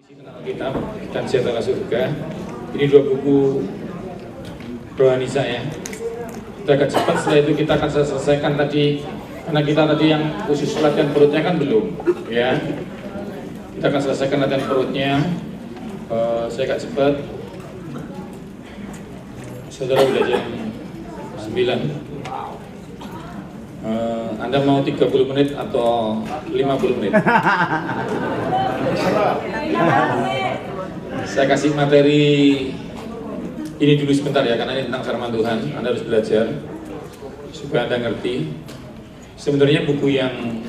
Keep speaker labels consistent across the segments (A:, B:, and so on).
A: Kitab dan Senjata Surga. Ini dua buku rohani saya. Kita akan cepat, setelah itu kita akan selesaikan tadi, karena kita tadi yang khusus latihan perutnya kan belum, ya. Kita akan selesaikan latihan perutnya. Saya agak cepat. Saudara udah jam 9. Anda mau 30 menit atau 50 menit? Saya kasih materi ini dulu sebentar ya, karena ini tentang firman Tuhan. Anda harus belajar supaya Anda ngerti. Sebenarnya buku yang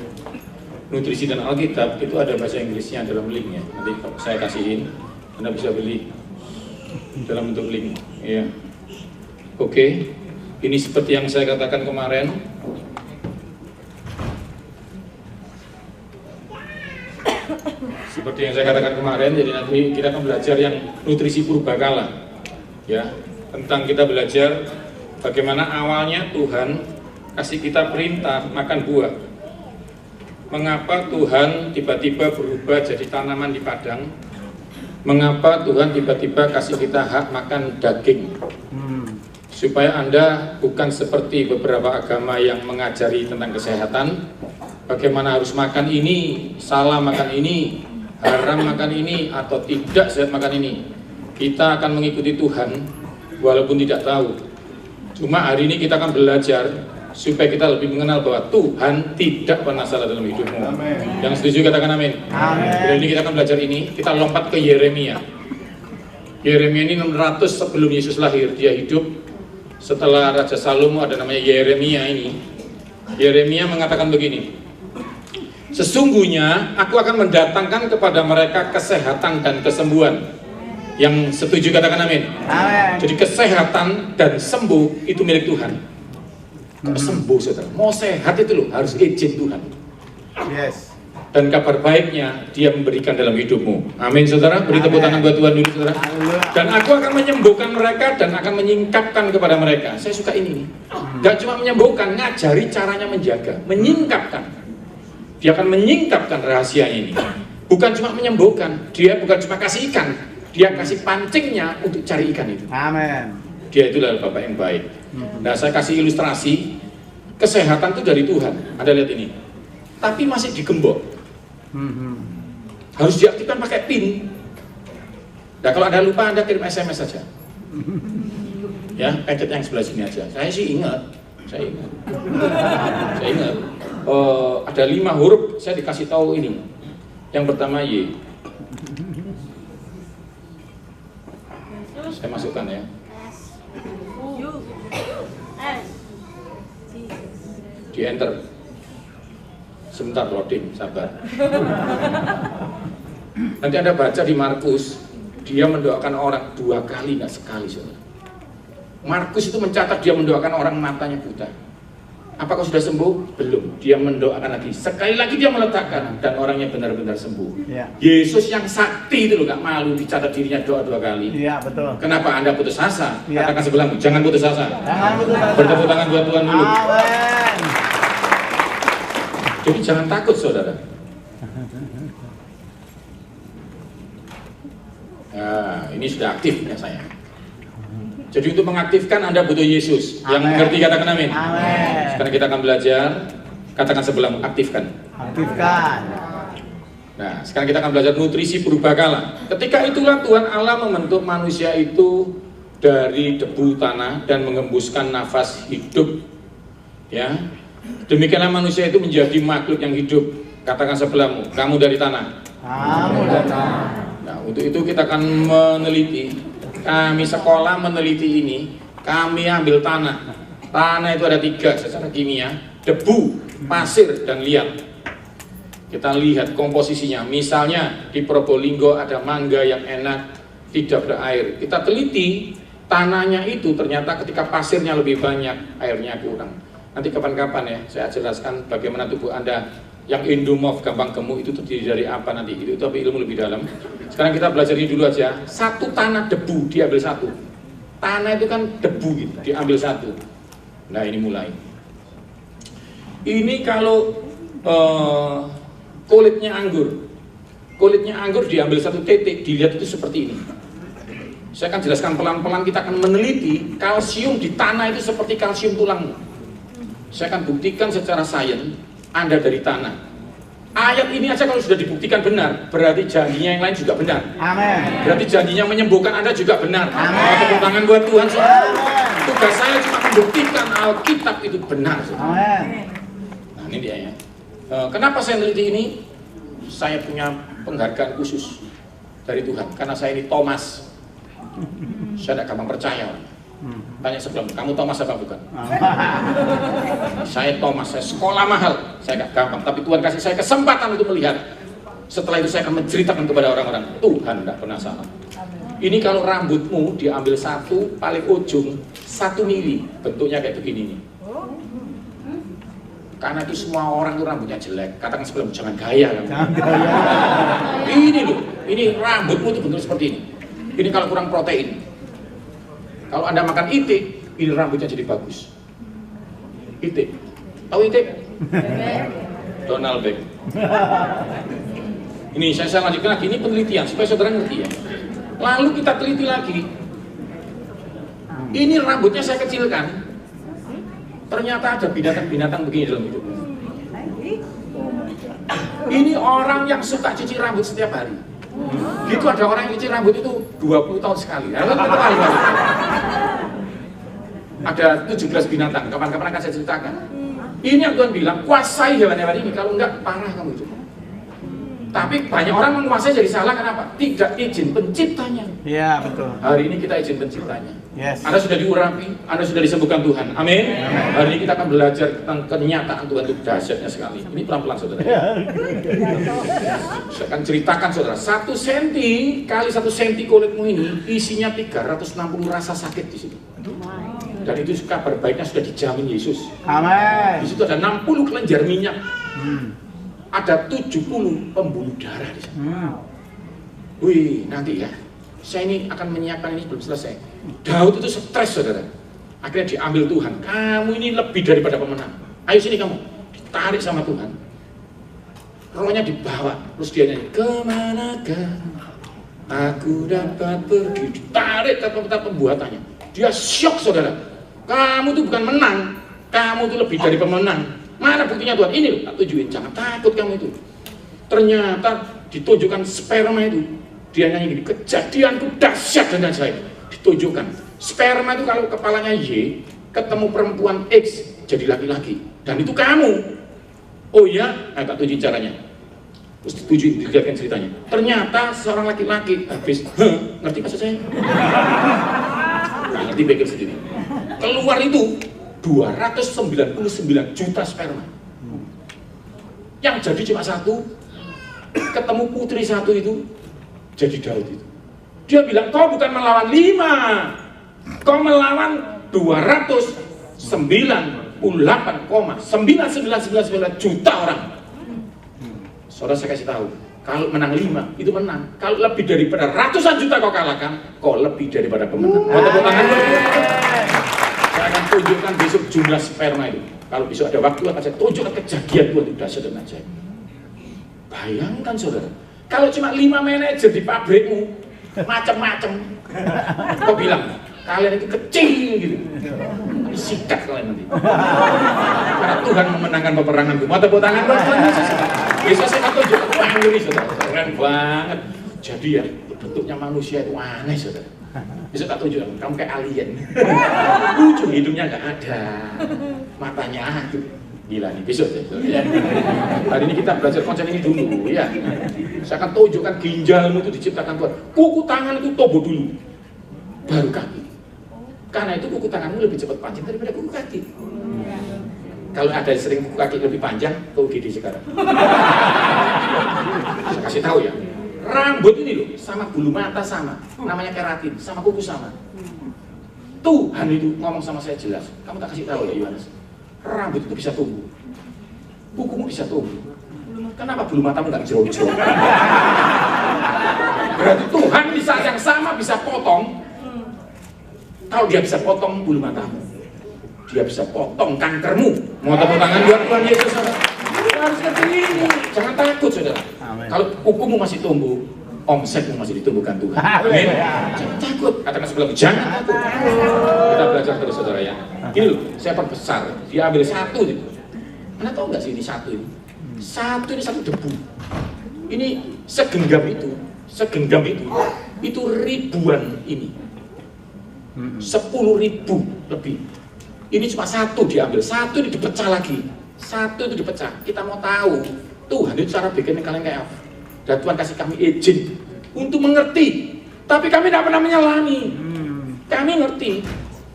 A: Nutrisi dan Alkitab itu ada bahasa Inggrisnya dalam linknya. Nanti saya kasihin, Anda bisa beli dalam bentuk link. Ya. Oke, ini seperti yang saya katakan kemarin. Seperti yang saya katakan kemarin, jadi nanti kita akan belajar yang nutrisi purbakala, ya, tentang kita belajar bagaimana awalnya Tuhan kasih kita perintah makan buah. Mengapa Tuhan tiba-tiba berubah jadi tanaman di padang? Mengapa Tuhan tiba-tiba kasih kita hak makan daging? Supaya Anda bukan seperti beberapa agama yang mengajari tentang kesehatan, bagaimana harus makan ini, salah makan ini, haram makan ini, atau tidak sehat makan ini. Kita akan mengikuti Tuhan walaupun tidak tahu. Cuma hari ini kita akan belajar supaya kita lebih mengenal bahwa Tuhan tidak pernah salah dalam hidupmu. Amen. Yang setuju katakan amin. Jadi ini kita akan belajar ini. Kita lompat ke Yeremia. Yeremia ini 600 sebelum Yesus lahir. Dia hidup setelah Raja Salomo, ada namanya Yeremia ini. Yeremia mengatakan begini: sesungguhnya aku akan mendatangkan kepada mereka kesehatan dan kesembuhan. Yang setuju katakan amin. Amin. Jadi kesehatan dan sembuh itu milik Tuhan. Kalau sembuh saudara, mau sehat itu loh harus izin Tuhan. Yes. Dan kabar baiknya dia memberikan dalam hidupmu. Amin saudara. Beri tepuk tangan buat Tuhan dulu saudara. Dan aku akan menyembuhkan mereka dan akan menyingkapkan kepada mereka. Saya suka ini nih. Gak cuma menyembuhkan, ngajari caranya menjaga, menyingkapkan. Dia akan menyingkapkan rahasia ini. Bukan cuma menyembuhkan, dia bukan cuma kasih ikan, dia kasih pancingnya untuk cari ikan itu. Amin. Dia itulah Bapak yang baik. Nah, saya kasih ilustrasi, kesehatan itu dari Tuhan. Anda lihat ini. Tapi masih digembok. Harus diaktifkan pakai PIN. Nah, kalau Anda lupa, Anda kirim SMS saja. Ya, paket yang sebelah sini aja. Saya sih ingat. Saya ingat. Ada 5 huruf, saya dikasih tahu ini. Yang pertama Y. Saya masukkan ya. Di enter. Sebentar loading, sabar. Nanti Anda baca di Markus, dia mendoakan orang 2 kali, nggak sekali saudara. Markus itu mencatat dia mendoakan orang matanya buta. Apakah sudah sembuh? Belum. Dia mendoakan lagi. Sekali lagi dia meletakkan dan orangnya benar-benar sembuh. Ya. Yesus yang sakti itu loh, gak malu dicatat dirinya doa 2 kali. Iya betul. Kenapa Anda putus asa? Ya. Katakan sebelahmu, jangan putus asa. Jangan putus asa. Bertepuk tangan buat Tuhan dulu. Amen. Jadi jangan takut saudara. Nah, ini sudah aktif ya saya. Jadi untuk mengaktifkan Anda butuh Yesus. Amen. Yang mengerti katakan amin. Amin. Sekarang kita akan belajar. Katakan sebelahmu, aktifkan. Aktifkan. Nah, sekarang kita akan belajar nutrisi purbakala. Ketika itulah Tuhan Allah membentuk manusia itu dari debu tanah dan mengembuskan nafas hidup. Ya, demikianlah manusia itu menjadi makhluk yang hidup. Katakan sebelahmu, kamu dari tanah. Kamu dari tanah. Nah, untuk itu kita akan meneliti. Kami sekolah meneliti ini, kami ambil tanah. Tanah itu ada 3 secara kimia, debu, pasir, dan liat. Kita lihat komposisinya. Misalnya di Probolinggo ada mangga yang enak, tidak berair. Kita teliti tanahnya itu, ternyata ketika pasirnya lebih banyak, airnya kurang. Nanti kapan-kapan ya, saya jelaskan bagaimana tubuh Anda yang endomorf, gampang gemuk, itu terdiri dari apa nanti. Itu tapi ilmu lebih dalam. Sekarang kita belajar ini dulu aja. 1 tanah debu diambil 1. Tanah itu kan debu gitu, diambil 1. Nah ini mulai. Ini kalau kulitnya anggur, kulitnya anggur diambil satu titik, dilihat itu seperti ini. Saya akan jelaskan pelan-pelan, kita akan meneliti kalsium di tanah itu seperti kalsium tulang. Saya akan buktikan secara sains, Anda dari tanah. Ayat ini aja kalau sudah dibuktikan benar, berarti janjinya yang lain juga benar.
B: Amin.
A: Berarti janjinya menyembuhkan Anda juga benar.
B: Amin.
A: Tepuk tangan buat Tuhan. Tugas saya cuma membuktikan Alkitab itu benar.
B: Amin.
A: Nah ini dia ya. Kenapa saya meneliti ini? Saya punya penghargaan khusus dari Tuhan, karena saya ini Thomas. Saya tidak gampang percaya. Tanya sebelum, kamu Thomas apa bukan? Saya Thomas, saya sekolah mahal, saya gak gampang. Tapi Tuhan kasih saya kesempatan untuk melihat. Setelah itu saya akan menceritakan kepada orang-orang, Tuhan tidak pernah salah. Ini kalau rambutmu diambil satu, paling ujung 1 mili, bentuknya kayak begini nih. Karena itu semua orang itu rambutnya jelek. Katakan sebelum, jangan gaya. Ini loh, ini rambutmu itu bentuk seperti ini. Ini kalau kurang protein. Kalau Anda makan itik, ini rambutnya jadi bagus. Itik, tahu itik? Donald Beck. Ini saya lanjutkan lagi, ini penelitian supaya saudara ngerti ya. Lalu kita teliti lagi. Ini rambutnya saya kecilkan. Ternyata ada binatang-binatang begini dalam hidupnya. Ini orang yang suka cuci rambut setiap hari. Gitu ada orang yang cuci rambut itu 20 tahun sekali. Ada 17 binatang, kapan-kapan akan saya ceritakan. Ini yang Tuhan bilang, kuasai hewan-hewan ini, kalau enggak parah kamu itu. Tapi banyak orang menguasai jadi salah, kenapa? Tidak izin penciptanya.
B: Iya, betul.
A: Hari ini kita izin penciptanya.
B: Yes.
A: Anda sudah diurapi, Anda sudah disembuhkan Tuhan. Amin. Hari ini kita akan belajar tentang kenyataan Tuhan itu dahsyatnya sekali. Ini pelan-pelan saudara. Saya akan ceritakan saudara, 1 senti kali 1 senti kulitmu ini isinya 360 rasa sakit di situ. Dan itu kabar baiknya sudah dijamin Yesus.
B: Amin.
A: Di situ ada 60 kelenjar minyak. Ada 70 pembuluh darah di sana. Wih, nanti ya. Saya ini akan menyiapkan ini belum selesai. Daud itu stres saudara. Akhirnya diambil Tuhan. Kamu ini lebih daripada pemenang. Ayo sini kamu. Ditarik sama Tuhan. Rohnya dibawa. Terus dia nyanyi. Kemanakah aku dapat pergi? Ditarik ke tempat pembuatannya. Dia syok saudara. Kamu itu bukan menang. Kamu itu lebih dari pemenang. Mana buktinya Tuhan? Ini loh, tak tunjukin. Jangan takut kamu itu. Ternyata ditunjukkan sperma itu. Dia nyanyi gini, kejadianku dahsyat dan ajaib. Ditunjukkan. Sperma itu kalau kepalanya Y, ketemu perempuan X, jadi laki-laki. Dan itu kamu. Oh iya? Nah, tak tunjukin caranya. Terus dilihatkan ceritanya. Ternyata seorang laki-laki habis, ngerti maksud saya? Nah, ngerti pikir sendiri. Keluar itu 299 juta sperma. Yang jadi cuma 1, ketemu putri 1 itu, jadi Daud itu. Dia bilang, kau bukan melawan 5, kau melawan 298,9999 juta orang. Saudara saya kasih tahu, kalau menang 5 itu menang. Kalau lebih daripada ratusan juta kau kalahkan, kau lebih daripada pemenang. Kau tepuk tangan. Saya akan tunjukkan besok jumlah sperma itu. Kalau besok ada waktu akan saya tunjukkan kejadian Tuhan itu dahsyat dan ajaib. Bayangkan saudara, kalau cuma 5 manajer di pabrikmu, macam-macam, kau bilang kalian itu kecil gitu. Sikat kalian nanti. Karena Tuhan memenangkan peperanganku. Mau tepuk tangan buat Tuhan Yesus. Besok saya akan tunjukkan wah ini saudara, keren banget. Jadi ya bentuknya manusia itu aneh saudara. Besok tak tunjukkan, kamu kayak alien. Ujung hidungnya nggak ada, matanya itu gila nih. Besok ya. Hari ini kita belajar konsep ini dulu ya. Saya akan tunjukkan ginjalmu itu diciptakan Tuhan. Kuku tangan itu tobo dulu, baru kaki. Karena itu kuku tanganmu lebih cepat panjang daripada kuku kaki. Kalau ada yang sering kuku kaki lebih panjang, ke UGD sekarang. Saya kasih tahu ya. Rambut ini loh, sama bulu mata sama, namanya keratin, sama kuku sama. Tuhan itu ngomong sama saya jelas. Kamu tak kasih tahu ya Yohanes. Rambut itu bisa tumbuh, kukumu bisa tumbuh. Kenapa bulu matamu nggak jerong-jerong? Berarti Tuhan di saat yang sama bisa potong. Kalau dia bisa potong bulu matamu, dia bisa potong kankermu. Mau tepuk tangan buat Tuhan Yesus. Harus seperti ini. Jangan takut, saudara.
B: Amin.
A: Kalau hukummu masih tumbuh, omsetmu masih ditumbuhkan Tuhan. Amin. Jangan takut. Katakan sebelah, jangan takut. Kita belajar terus, saudara ya. Gini loh, saya perbesar. Dia ambil satu gitu. Anda tahu nggak sih ini satu ini? Satu ini satu debu. Ini segenggam itu ribuan ini. 10.000 lebih. Ini cuma satu diambil, satu ini dipecah lagi, satu itu dipecah. Kita mau tahu Tuhan itu cara bikinnya kalian kayak apa? Dan Tuhan kasih kami izin untuk mengerti, tapi kami tidak pernah menyelami. Kami ngerti.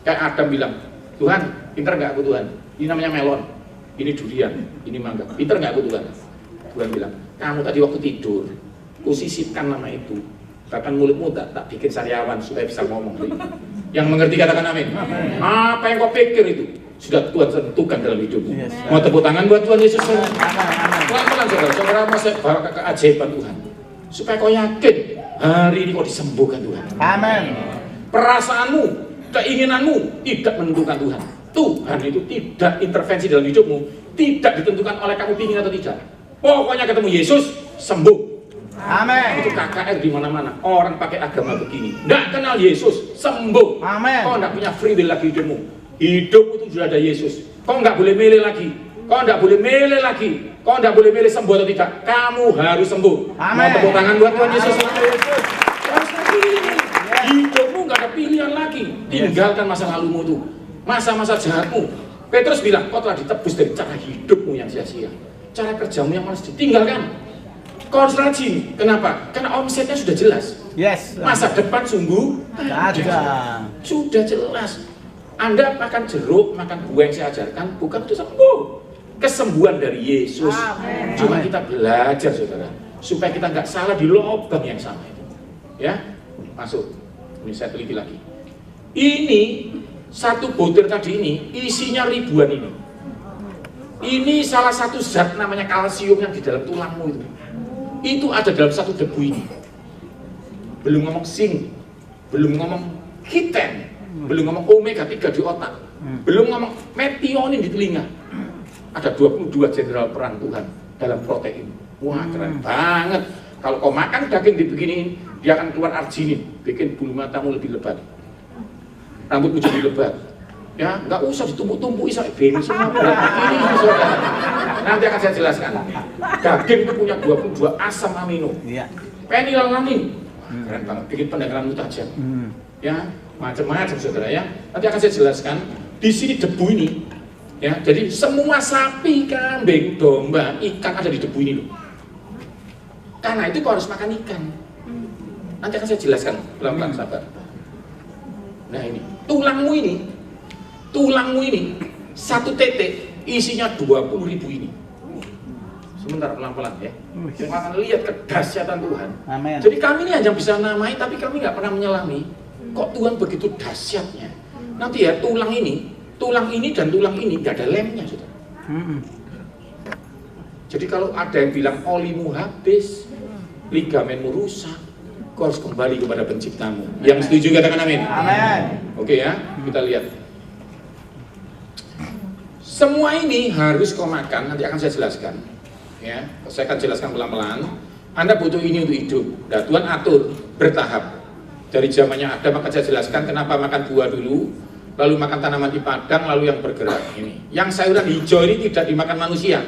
A: Kayak Adam bilang, Tuhan, pinter nggak aku Tuhan? Ini namanya melon, ini durian, ini mangga. Pinter nggak aku Tuhan? Tuhan bilang, kamu tadi waktu tidur, kusisipkan nama itu. Bahkan mulutmu tak bikin sariawan supaya bisa ngomong. Yang mengerti katakan amin. Apa yang kau pikir itu sudah Tuhan tentukan dalam hidupmu. Mau tepuk tangan buat Tuhan Yesus. Pelan-pelan saudara mau saya bawa ke keajaiban Tuhan. Supaya kau yakin hari ini kau disembuhkan Tuhan.
B: Amin.
A: Perasaanmu, keinginanmu tidak menentukan Tuhan. Tuhan itu tidak intervensi dalam hidupmu, tidak ditentukan oleh kamu ingin atau tidak. Pokoknya ketemu Yesus sembuh.
B: Amin.
A: Itu KKR di mana-mana. Orang pakai agama begini, nggak kenal Yesus, sembuh.
B: Amin.
A: Kau nggak punya free will lagi hidupmu. Hidupmu itu sudah ada Yesus. Kau nggak boleh milih lagi. Kau nggak boleh milih lagi. Kau nggak boleh milih sembuh atau tidak. Kamu harus sembuh.
B: Amin.
A: Mau tepuk tangan buat Tuhan Yesus. Harus pilih. Hidupmu nggak ada pilihan lagi. Tinggalkan masa lalumu itu, masa-masa jahatmu. Petrus bilang, kau telah ditebus dari cara hidupmu yang sia-sia, cara kerjamu yang malas ditinggalkan. Kau harus rajin. Kenapa? Karena omsetnya sudah jelas.
B: Yes.
A: Masa depan sungguh
B: Ada.
A: sudah jelas. Anda makan jeruk, makan buah yang saya ajarkan, bukan untuk sembuh. Kesembuhan dari Yesus.
B: Amin.
A: Cuma kita belajar, saudara, supaya kita nggak salah di lubang yang sama itu. Ya, masuk. Ini saya teliti lagi. Ini satu butir tadi ini isinya ribuan ini. Ini salah satu zat namanya kalsium yang di dalam tulangmu itu. Itu ada dalam satu debu ini. Belum ngomong zinc, belum ngomong kiten, belum ngomong omega 3 di otak, belum ngomong metionin di telinga. Ada 22 jenderal perang Tuhan dalam protein. Wah, keren banget. Kalau kau makan daging dibeginiin, dia akan keluar arginin, bikin bulu matamu lebih lebat, rambutmu jadi lebat. Ya, nggak usah ditumpuk-tumpuk sampai bening semua. Ini saudara. Nanti akan saya jelaskan. Daging itu punya 22 asam amino.
B: Iya.
A: Fenilalanin. Keren banget, bikin pendengaranmu tajam. Ya, macam-macam saudara ya. Nanti akan saya jelaskan. Di sini debu ini, ya. Jadi semua sapi, kambing, domba, ikan ada di debu ini loh. Karena itu kau harus makan ikan. Nanti akan saya jelaskan pelan-pelan, sabar. Nah ini, tulangmu ini satu tetek isinya 20.000 ini. Sebentar pelan-pelan ya. Kita akan lihat kedahsyatan Tuhan.
B: Amin.
A: Jadi kami ini hanya bisa namai, tapi kami nggak pernah menyelami. Kok Tuhan begitu dahsyatnya? Nanti ya tulang ini dan tulang ini nggak ada lemnya, saudara. Jadi kalau ada yang bilang olimu habis, ligamenmu rusak, kau harus kembali kepada penciptamu. Yang setuju katakan amin.
B: Amin.
A: Oke ya, kita lihat. Semua ini harus kau makan, nanti akan saya jelaskan. Ya, saya akan jelaskan pelan-pelan. Anda butuh ini untuk hidup. Nah, Tuhan atur bertahap. Dari zamannya Adam akan saya jelaskan kenapa makan buah dulu, lalu makan tanaman di padang, lalu yang bergerak ini. Yang sayuran hijau ini tidak dimakan manusia.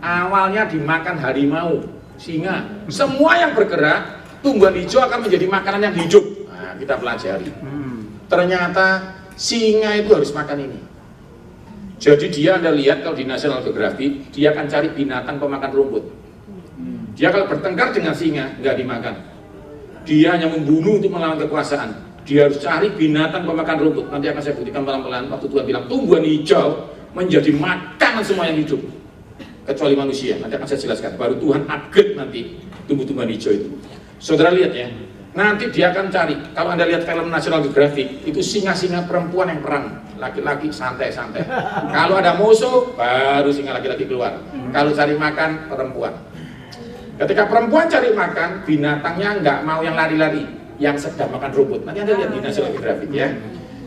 A: Awalnya dimakan harimau, singa. Semua yang bergerak, tumbuhan hijau akan menjadi makanan yang hidup. Nah, kita pelajari. Ternyata singa itu harus makan ini. Jadi dia, Anda lihat kalau di National Geographic, dia akan cari binatang pemakan rumput. Dia kalau bertengkar dengan singa, nggak dimakan. Dia hanya membunuh untuk melawan kekuasaan. Dia harus cari binatang pemakan rumput. Nanti akan saya buktikan pelan-pelan. Waktu Tuhan bilang tumbuhan hijau menjadi makanan semua yang hidup, kecuali manusia. Nanti akan saya jelaskan. Baru Tuhan upgrade nanti tumbuh-tumbuhan hijau itu. Saudara lihat ya. Nanti dia akan cari, kalau Anda lihat film National Geographic, itu singa-singa perempuan yang perang, laki-laki santai-santai. Kalau ada musuh, baru singa laki-laki keluar. Kalau cari makan, perempuan. Ketika perempuan cari makan, binatangnya nggak mau yang lari-lari, yang sedang makan rumput. Nanti Anda lihat di National Geographic ya.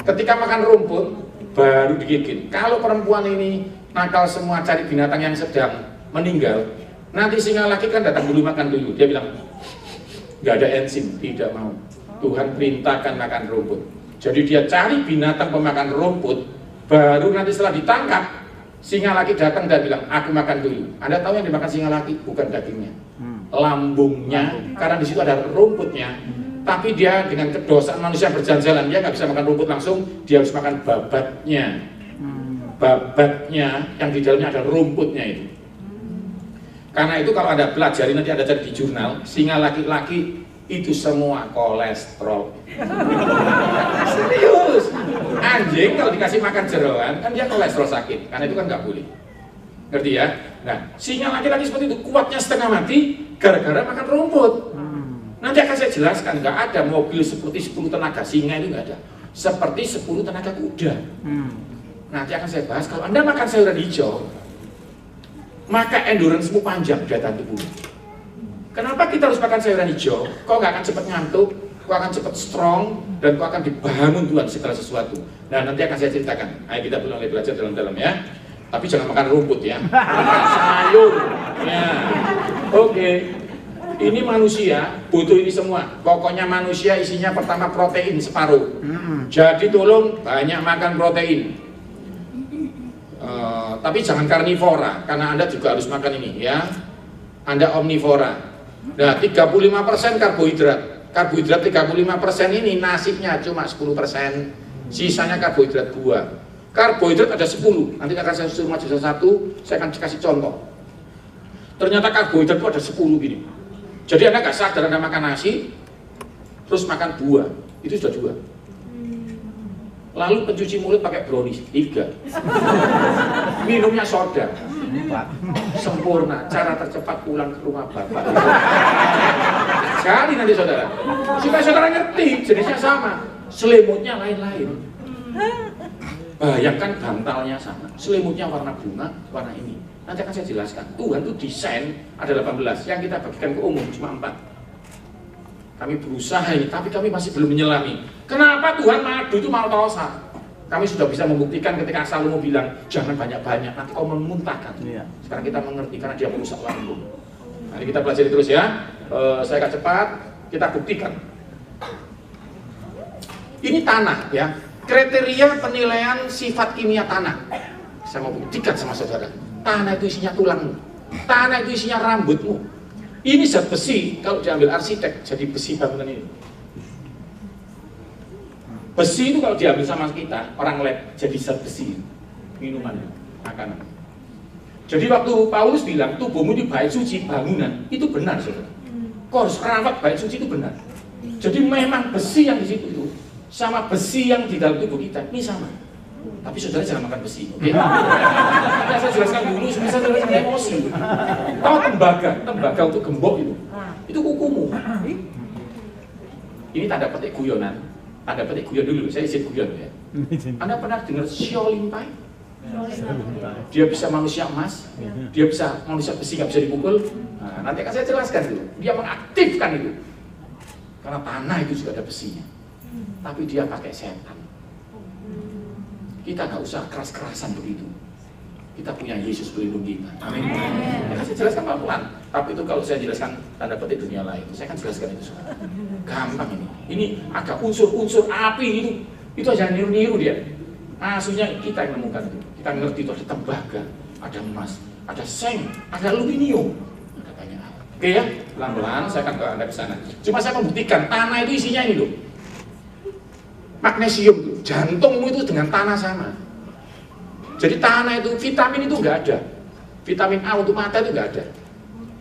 A: Ketika makan rumput, baru digigit. Kalau perempuan ini nakal semua cari binatang yang sedang meninggal, nanti singa laki kan datang dulu makan dulu. Dia bilang, nggak ada enzim, tidak mau. Tuhan perintahkan makan rumput. Jadi dia cari binatang pemakan rumput, baru nanti setelah ditangkap, singa laki datang dan bilang, aku makan dulu. Anda tahu yang dimakan singa laki? Bukan dagingnya, lambungnya, karena di situ ada rumputnya. Tapi dia dengan kedosaan manusia berjalan-jalan, dia nggak bisa makan rumput langsung, dia harus makan babatnya. Babatnya yang di dalamnya ada rumputnya itu. Karena itu kalau Anda pelajari, nanti Anda cari di jurnal, singa laki-laki itu semua kolesterol. Serius. Anjing kalau dikasih makan jeroan, kan dia kolesterol sakit. Karena itu kan nggak boleh. Ngerti ya? Nah, singa laki-laki seperti itu kuatnya setengah mati gara-gara makan rumput. Nanti akan saya jelaskan, nggak ada mobil seperti 10 tenaga singa, itu nggak ada. Seperti 10 tenaga kuda. Nanti akan saya bahas, kalau Anda makan sayuran hijau, maka endurance-mu panjang daya tubuh. Kenapa kita harus makan sayuran hijau? Kau nggak akan cepat ngantuk, kau akan cepat strong, dan kau akan dibangun Tuhan segala sesuatu. Nah, nanti akan saya ceritakan. Ayo kita mulai belajar dalam-dalam ya. Tapi jangan makan rumput ya. Makan sayur. Ya. Oke. Ini manusia butuh ini semua. Pokoknya manusia isinya pertama protein separuh. Jadi tolong banyak makan protein. Tapi jangan karnivora, karena Anda juga harus makan ini ya. Anda omnivora. Nah, 35% karbohidrat. Karbohidrat 35% ini nasinya cuma 10%. Sisanya karbohidrat buah. Karbohidrat ada 10. Nanti akan saya suruh maju satu, saya akan kasih contoh. Ternyata karbohidrat itu ada 10 gini. Jadi Anda nggak sadar Anda makan nasi, terus makan buah, itu sudah 2. Lalu pencuci mulut pakai brownies, 3. Minumnya soda, 4. Sempurna, cara tercepat pulang ke rumah bapak. Sekali nanti saudara, supaya saudara ngerti, jenisnya sama, selimutnya lain-lain. Bayangkan bantalnya sama, selimutnya warna bunga, warna ini. Nanti akan saya jelaskan, Tuhan itu desain ada 18, yang kita bagikan ke umum cuma 4. Kami berusaha ini, tapi kami masih belum menyelami. Kenapa Tuhan madu itu maltosa? Kami sudah bisa membuktikan ketika Salomo bilang, jangan banyak-banyak, nanti kau memuntahkan. Sekarang kita mengerti, karena dia merusak lambung. Nanti kita pelajari terus ya, saya akan cepat, kita buktikan. Ini tanah ya, kriteria penilaian sifat kimia tanah. Saya mau buktikan sama saudara. Tanah itu isinya tulangmu, tanah itu isinya rambutmu. Ini zat besi, kalau diambil arsitek jadi besi bangunan ini. Besi itu kalau diambil sama kita, orang lab, jadi zat besi. Minuman, makanan. Jadi waktu Paulus bilang, tubuhmu di bait suci bangunan, itu benar saudara. Kau harus rawat bait suci, itu benar. Jadi memang besi yang di situ itu, sama besi yang di dalam tubuh kita, ini sama. Tapi saudara jangan makan besi, oke? Nanti saya jelaskan dulu, supaya saudara jangan emosi. Tahu tembaga untuk gembok itu kukumu. Ini tanda petik guyonan. Tanda petik guyon dulu, saya izin guyon ya. Anda pernah dengar Xiao Limpai? Dia bisa manusia emas, dia bisa manusia besi, nggak bisa dipukul. Nah, nanti akan saya jelaskan dulu. Dia mengaktifkan itu. Karena tanah itu juga ada besinya. Tapi dia pakai setan. Kita nggak usah keras-kerasan begitu. Kita punya Yesus pelindung kita. Amin. Ya, saya jelaskan pelan-pelan. Tapi itu kalau saya jelaskan tanda petik dunia lain, saya akan jelaskan itu semua. Gampang ini. Ini agak unsur-unsur api itu. Itu aja niru-niru dia. Aslinya kita yang menemukan itu. Kita ngerti itu ada tembaga, ada emas, ada seng, ada aluminium, ada banyak hal. Oke ya, pelan-pelan saya akan ke Anda ke sana. Cuma saya membuktikan tanah itu isinya ini loh. Magnesium tuh, jantungmu itu dengan tanah sama. Jadi tanah itu, vitamin itu nggak ada. Vitamin A untuk mata itu nggak ada.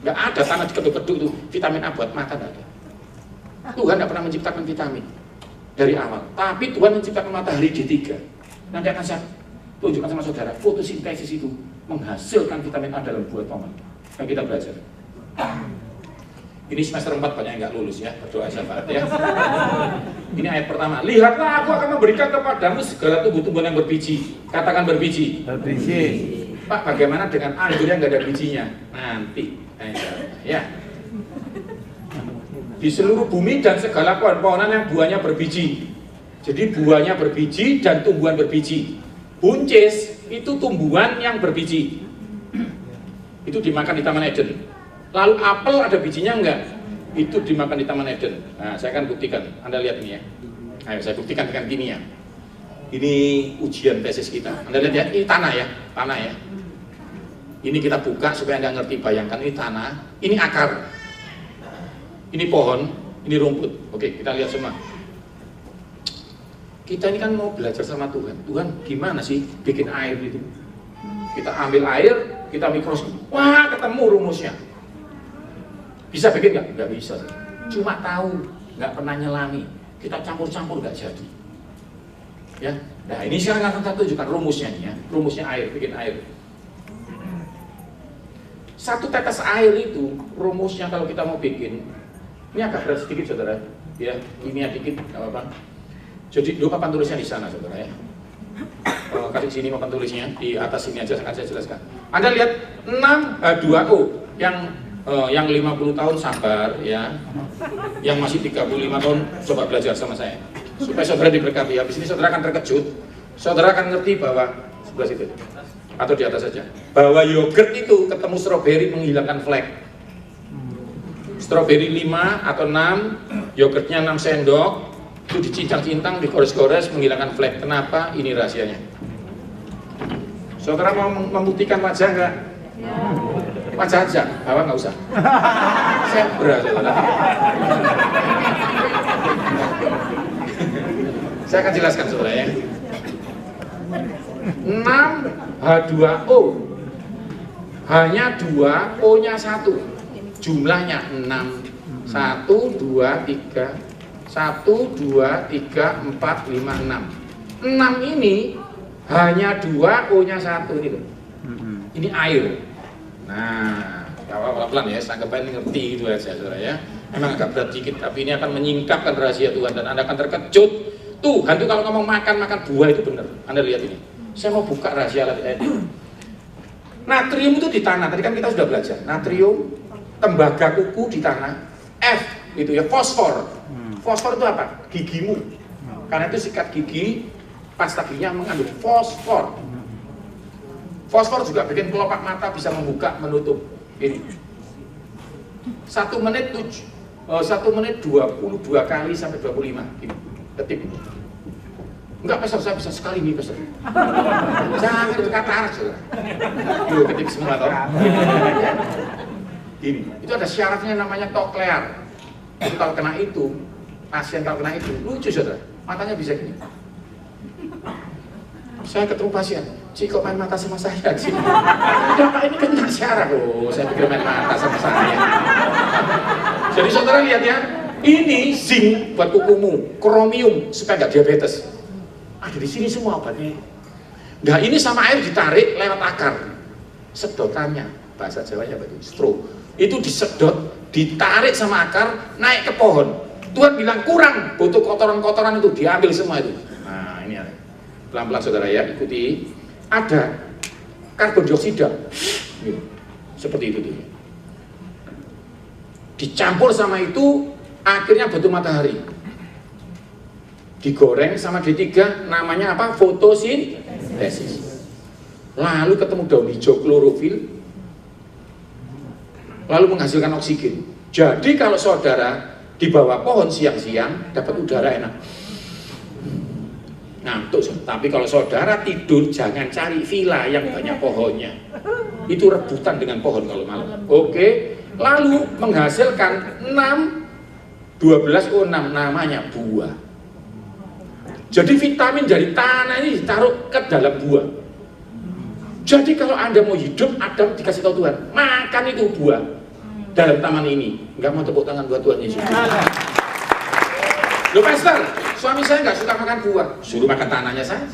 A: Nggak ada tanah di keduk-keduk itu, vitamin A buat mata nggak ada. Tuhan nggak pernah menciptakan vitamin dari awal. Tapi Tuhan menciptakan matahari D3. Nanti akan saya tunjukkan sama saudara, fotosintesis itu menghasilkan vitamin A dalam buah tomat. Yang kita belajar. Ini semester 4 banyak yang nggak lulus ya, berdoa syafaat ya. Ini ayat pertama. Lihatlah aku akan memberikan kepadamu segala tumbuh-tumbuhan yang berbiji. Katakan berbiji.
B: Berbiji.
A: Pak, bagaimana dengan anggur yang nggak ada bijinya? Nanti, ya. Di seluruh bumi dan segala pohon-pohonan yang buahnya berbiji. Jadi buahnya berbiji dan tumbuhan berbiji. Buncis itu tumbuhan yang berbiji. itu dimakan di Taman Eden. Lalu apel ada bijinya enggak? Itu dimakan di Taman Eden. Nah, saya akan buktikan. Anda lihat ini ya. Ayo saya buktikan dengan kimia. Ini ujian tesis kita. Anda lihat ya, ini tanah ya, tanah ya. Ini kita buka supaya Anda ngerti. Bayangkan ini tanah, ini akar, ini pohon, ini rumput. Oke, kita lihat semua. Kita ini kan mau belajar sama Tuhan. Tuhan gimana sih bikin air itu? Kita ambil air, kita mikroskop, wah ketemu rumusnya. Bisa bikin nggak? Nggak bisa. Cuma tahu, nggak pernah nyelami. Kita campur-campur nggak jadi. Ya, nah ini sekarang akan kita tunjukkan rumusnya nih ya. Rumusnya air, bikin air. Satu tetes air itu rumusnya kalau kita mau bikin, ini agak berat sedikit saudara, ya kimia dikit, nggak apa-apa. Jadi dulu papan tulisnya di sana saudara ya. Kasih sini papan tulisnya di atas sini aja akan saya jelaskan. Anda lihat 2O yang 50 tahun sabar ya, yang masih 35 tahun coba belajar sama saya supaya saudara diberkati. Habis ini saudara akan terkejut, saudara akan ngerti bahwa sebelah situ atau di atas saja bahwa yogurt itu ketemu stroberi menghilangkan flek. Stroberi 5 atau 6, yogurtnya 6 sendok, itu dicincang-cincang, digores-gores menghilangkan flek. Kenapa? Ini rahasianya. Saudara mau membuktikan wajah enggak? Wajah aja, bawa nggak usah. Saya berat, saudara. Saya akan jelaskan saudara ya. 6H2O, hanya 2, O-nya 1, jumlahnya 6. 1, 2, 3, 1, 2, 3, 4, 5, 6. 6 ini hanya 2, O-nya 1 ini loh. Ini air. Nah, pelan-pelan ya, saya anggap ini ngerti gitu aja saudara ya. Memang agak berat dikit, tapi ini akan menyingkapkan rahasia Tuhan dan Anda akan terkejut. Tuhan itu kalau ngomong makan buah itu benar. Anda lihat ini. Saya mau buka rahasia natrium itu di tanah. Tadi kan kita sudah belajar. Natrium, tembaga kuku di tanah. F itu ya, fosfor. Fosfor itu apa? Gigimu. Karena itu sikat gigi, pasta giginya mengandung fosfor. Fosfor juga bikin kelopak mata bisa membuka, menutup. Ini 1 menit 22 kali sampai 25 ini detik. Enggak pastor, saya bisa sekali nih pastor. Jangan itu kata aja. Yuk ketik semua toh. Ini, itu ada syaratnya namanya koklear. Jadi kalau kena itu, pasien kalau kena itu lucu saudara, matanya bisa gini. Saya ketemu pasien, Ci kok main mata sama saya sih? Bapak ini kena syaraf loh, saya pikir main mata sama saya. Jadi saudara lihat ya, ini zinc buat kukumu, kromium supaya nggak diabetes. Ada di sini semua obatnya. Nah ini sama air ditarik lewat akar, sedotannya, bahasa Jawanya apa itu? Straw. Itu disedot, ditarik sama akar, naik ke pohon. Tuhan bilang kurang, butuh kotoran-kotoran itu, diambil semua itu. Nah ini ada. Pelan-pelan saudara ya, ikuti. Ada karbon dioksida, seperti itu tuh. Dicampur sama itu, akhirnya butuh matahari. Digoreng sama D3, namanya apa? Fotosintesis. Lalu ketemu daun hijau klorofil, lalu menghasilkan oksigen. Jadi kalau saudara di bawah pohon siang-siang dapat udara enak, ngantuk. Tapi kalau saudara tidur jangan cari villa yang banyak pohonnya, itu rebutan dengan pohon kalau malam. Oke, lalu menghasilkan 12O6, namanya buah. Jadi vitamin dari tanah ini ditaruh ke dalam buah. Jadi kalau Anda mau hidup, Adam dikasih tahu Tuhan, makan itu buah dalam taman ini. Nggak mau tepuk tangan buat Tuhan Yesus. Loh pastor, suami saya nggak suka makan buah, suruh makan tanahnya saja.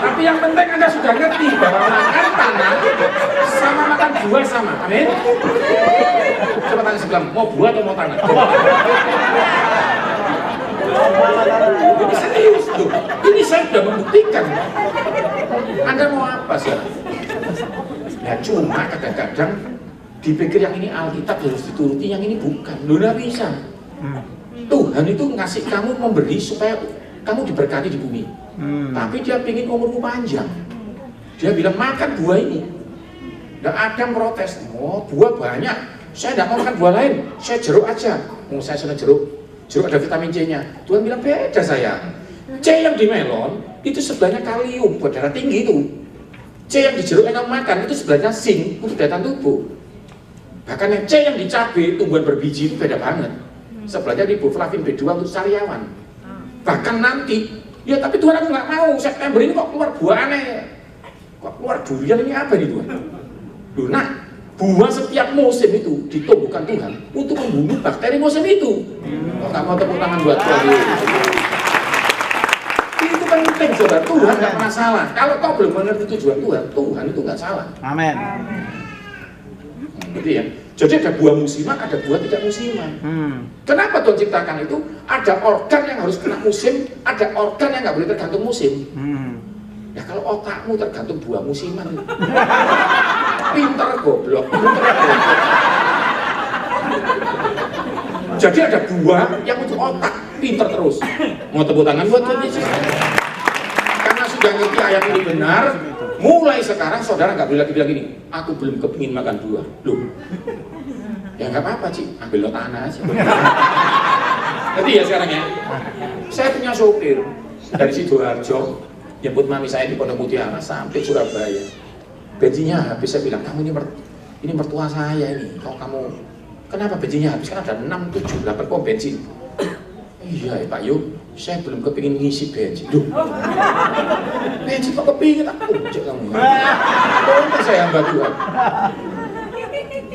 A: Tapi yang penting Anda sudah ngerti bahwa makan tanah sama makan buah sama. Amin. Coba tanya sebelah, mau buah atau mau tanah? Ini serius tuh. Ini saya sudah membuktikan. Anda mau apa sih? Ya cuma kadang-kadang dipikir yang ini Alkitab harus dituruti, yang ini bukan. Lu nggak bisa. Tuhan itu ngasih kamu, memberi supaya kamu diberkati di bumi. Tapi dia ingin umurmu panjang. Dia bilang makan buah ini. Dan Adam protes, oh buah banyak, saya tidak mau makan buah lain, saya jeruk aja. Oh saya senang jeruk, jeruk ada vitamin C-nya. Tuhan bilang beda sayang. C yang di melon itu sebenarnya kalium buat darah tinggi itu. C yang di jeruk yang kamu makan itu sebenarnya zinc untuk daya tahan tubuh. Bahkan yang C yang di cabai tumbuhan berbiji itu beda banget. Sebelahnya riboflavin B2 untuk sariawan. Bahkan nanti, ya tapi Tuhan aku nggak mau, September ini kok keluar buah aneh. Kok keluar durian, ini apa nih Tuhan? Loh, nah, buah setiap musim itu ditumbuhkan Tuhan untuk membunuh bakteri musim itu. Kok nggak mau tepuk tangan buat Tuhan? Itu penting saudara, Tuhan nggak pernah salah. Kalau kau belum mengerti tujuan Tuhan, Tuhan itu nggak salah.
B: Amin.
A: Gitu ya. Jadi ada buah musiman, ada buah tidak musiman. Kenapa Tuhan ciptakan itu? Ada organ yang harus kena musim, ada organ yang nggak boleh tergantung musim. Ya kalau otakmu tergantung buah musiman, pinter goblok. Jadi ada buah yang untuk otak, pinter terus. Mau tepuk tangan buat Tuhan Yesus. Karena sudah ngerti ayat ini benar, mulai sekarang saudara nggak boleh lagi bilang gini, aku belum kepingin makan buah. Loh, ya nggak apa-apa Ci, ambil lo tanah aja. Ngerti ya sekarang ya? Saya punya sopir dari Sidoarjo, jemput mami saya di Pondok Mutiara sampai Surabaya. Bensinnya habis, saya bilang, kamu ini mertua saya ini, kalau kamu kenapa bensinnya habis? Kan ada 6, 7, 8 pom bensin. Iya ya Pak Yuk, saya belum kepingin ngisi bensin. Duh, bensin kok kepingin? Aku ojek kamu. Tolong saya hamba Tuhan.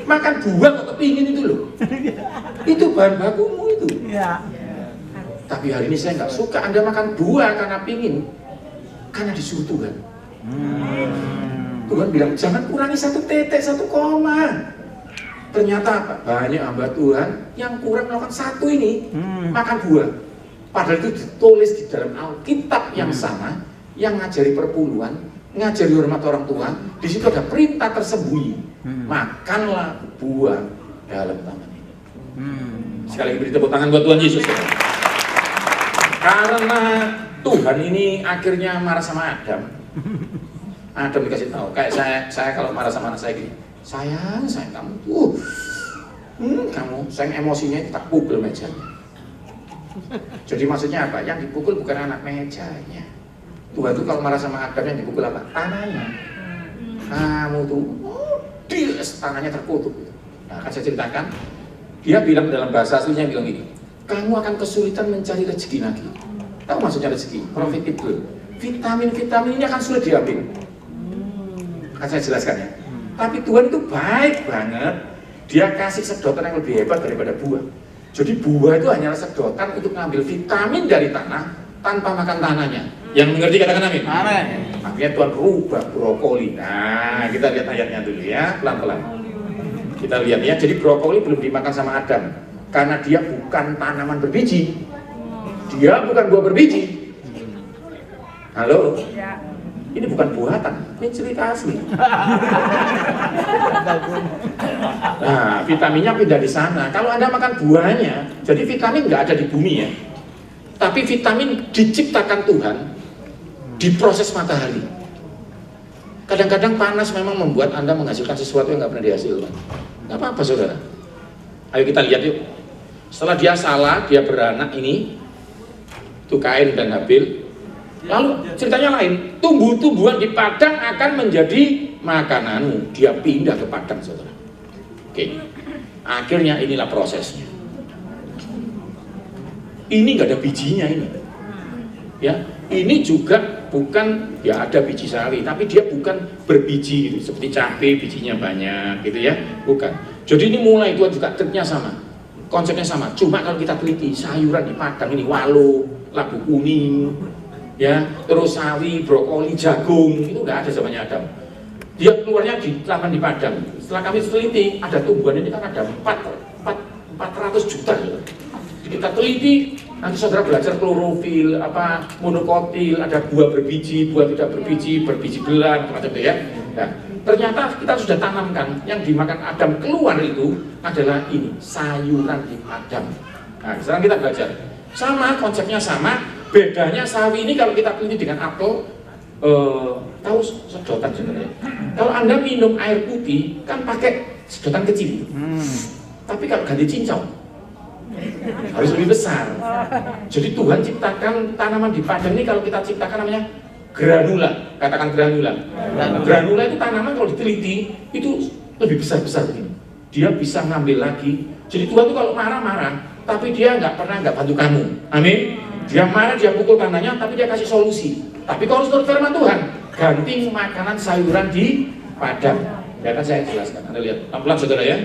A: Makan buah kok kepingin itu loh. Itu bahan bakumu itu.
B: Ya.
A: Tapi hari ini saya nggak suka Anda makan buah karena pingin. Karena disuruh Tuhan. Tuhan bilang jangan kurangi 1 titik, 1 koma. Ternyata apa? Banyak hamba Tuhan yang kurang melakukan 1 ini, makan buah. Padahal itu ditulis di dalam Alkitab yang sama, yang ngajari perpuluhan, ngajari hormat orang tua. Di situ ada perintah tersembunyi, makanlah buah dalam taman ini. Sekali lagi beri tepuk tangan buat Tuhan Yesus. Karena Tuhan ini akhirnya marah sama Adam. Adam dikasih tahu, kayak saya kalau marah sama anak saya gini, sayang kamu tuh, kamu sayang emosinya itu tak pukul mejanya. Jadi maksudnya apa? Yang dipukul bukan anak mejanya. Tuhan tuh kalau marah sama Adam yang dipukul apa? Tanahnya. Kamu tuh, tanahnya terkutuk. Nah, akan saya ceritakan. Dia bilang dalam bahasa aslinya bilang gini, kamu akan kesulitan mencari rezeki lagi. Tahu maksudnya rezeki? Profitable. Vitamin-vitamin ini akan sulit diambil. Akan saya jelaskan ya. Tapi Tuhan itu baik banget. Dia kasih sedotan yang lebih hebat daripada buah. Jadi buah itu hanyalah sedotan untuk mengambil vitamin dari tanah tanpa makan tanahnya. Yang mengerti katakan amin.
B: Amin.
A: Akhirnya Tuhan rubah brokoli. Nah, kita lihat ayatnya dulu ya, pelan-pelan. Kita lihat ya. Jadi brokoli belum dimakan sama Adam karena dia bukan tanaman berbiji. Dia bukan buah berbiji. Halo? Ini bukan buatan, ini cerita asli. Nah, vitaminnya pindah di sana. Kalau Anda makan buahnya, jadi vitamin nggak ada di bumi ya. Tapi vitamin diciptakan Tuhan di proses matahari. Kadang-kadang panas memang membuat Anda menghasilkan sesuatu yang nggak pernah dihasilkan. Nggak apa-apa saudara. Ayo kita lihat yuk. Setelah dia salah, dia beranak ini, itu Kain dan Habil. Lalu ceritanya lain, tumbuh-tumbuhan di padang akan menjadi makananmu. Dia pindah ke padang saudara. Oke. Akhirnya inilah prosesnya. Ini nggak ada bijinya ini. Ya, ini juga bukan, ya ada biji sawi, tapi dia bukan berbiji gitu, seperti cabai bijinya banyak gitu ya, bukan. Jadi ini mulai Tuhan juga triknya sama, konsepnya sama. Cuma kalau kita teliti sayuran di padang ini, walo, labu kuning, ya, terus sawi, brokoli, jagung, itu nggak ada zamannya Adam. Dia keluarnya di lahan di padang. Setelah kami teliti, ada tumbuhan ini kan ada 400 juta. Ya. Kita teliti, nanti saudara belajar klorofil, monokotil, ada buah berbiji, buah tidak berbiji, berbiji belang, macam itu ya. Nah, ternyata kita sudah tanamkan, yang dimakan Adam keluar itu adalah ini, sayuran di padang. Nah, sekarang kita belajar. Sama, konsepnya sama, bedanya sawi ini kalau kita teliti dengan apel, tahu sedotan sebenarnya. Kalau Anda minum air putih kan pakai sedotan kecil. Tapi kalau ganti cincau harus lebih besar. Jadi Tuhan ciptakan tanaman di padang ini, kalau kita ciptakan namanya granula, katakan granula. Granula itu tanaman kalau diteliti itu lebih besar-besar begini. Dia bisa ngambil lagi. Jadi Tuhan itu kalau marah-marah, tapi dia nggak bantu kamu. Amin. Dia marah, dia pukul tanahnya, tapi dia kasih solusi. Tapi kau harus menurut firman Tuhan, ganti makanan sayuran di padang. Ya kan saya jelaskan. Anda lihat, pelan-pelan saudara ya.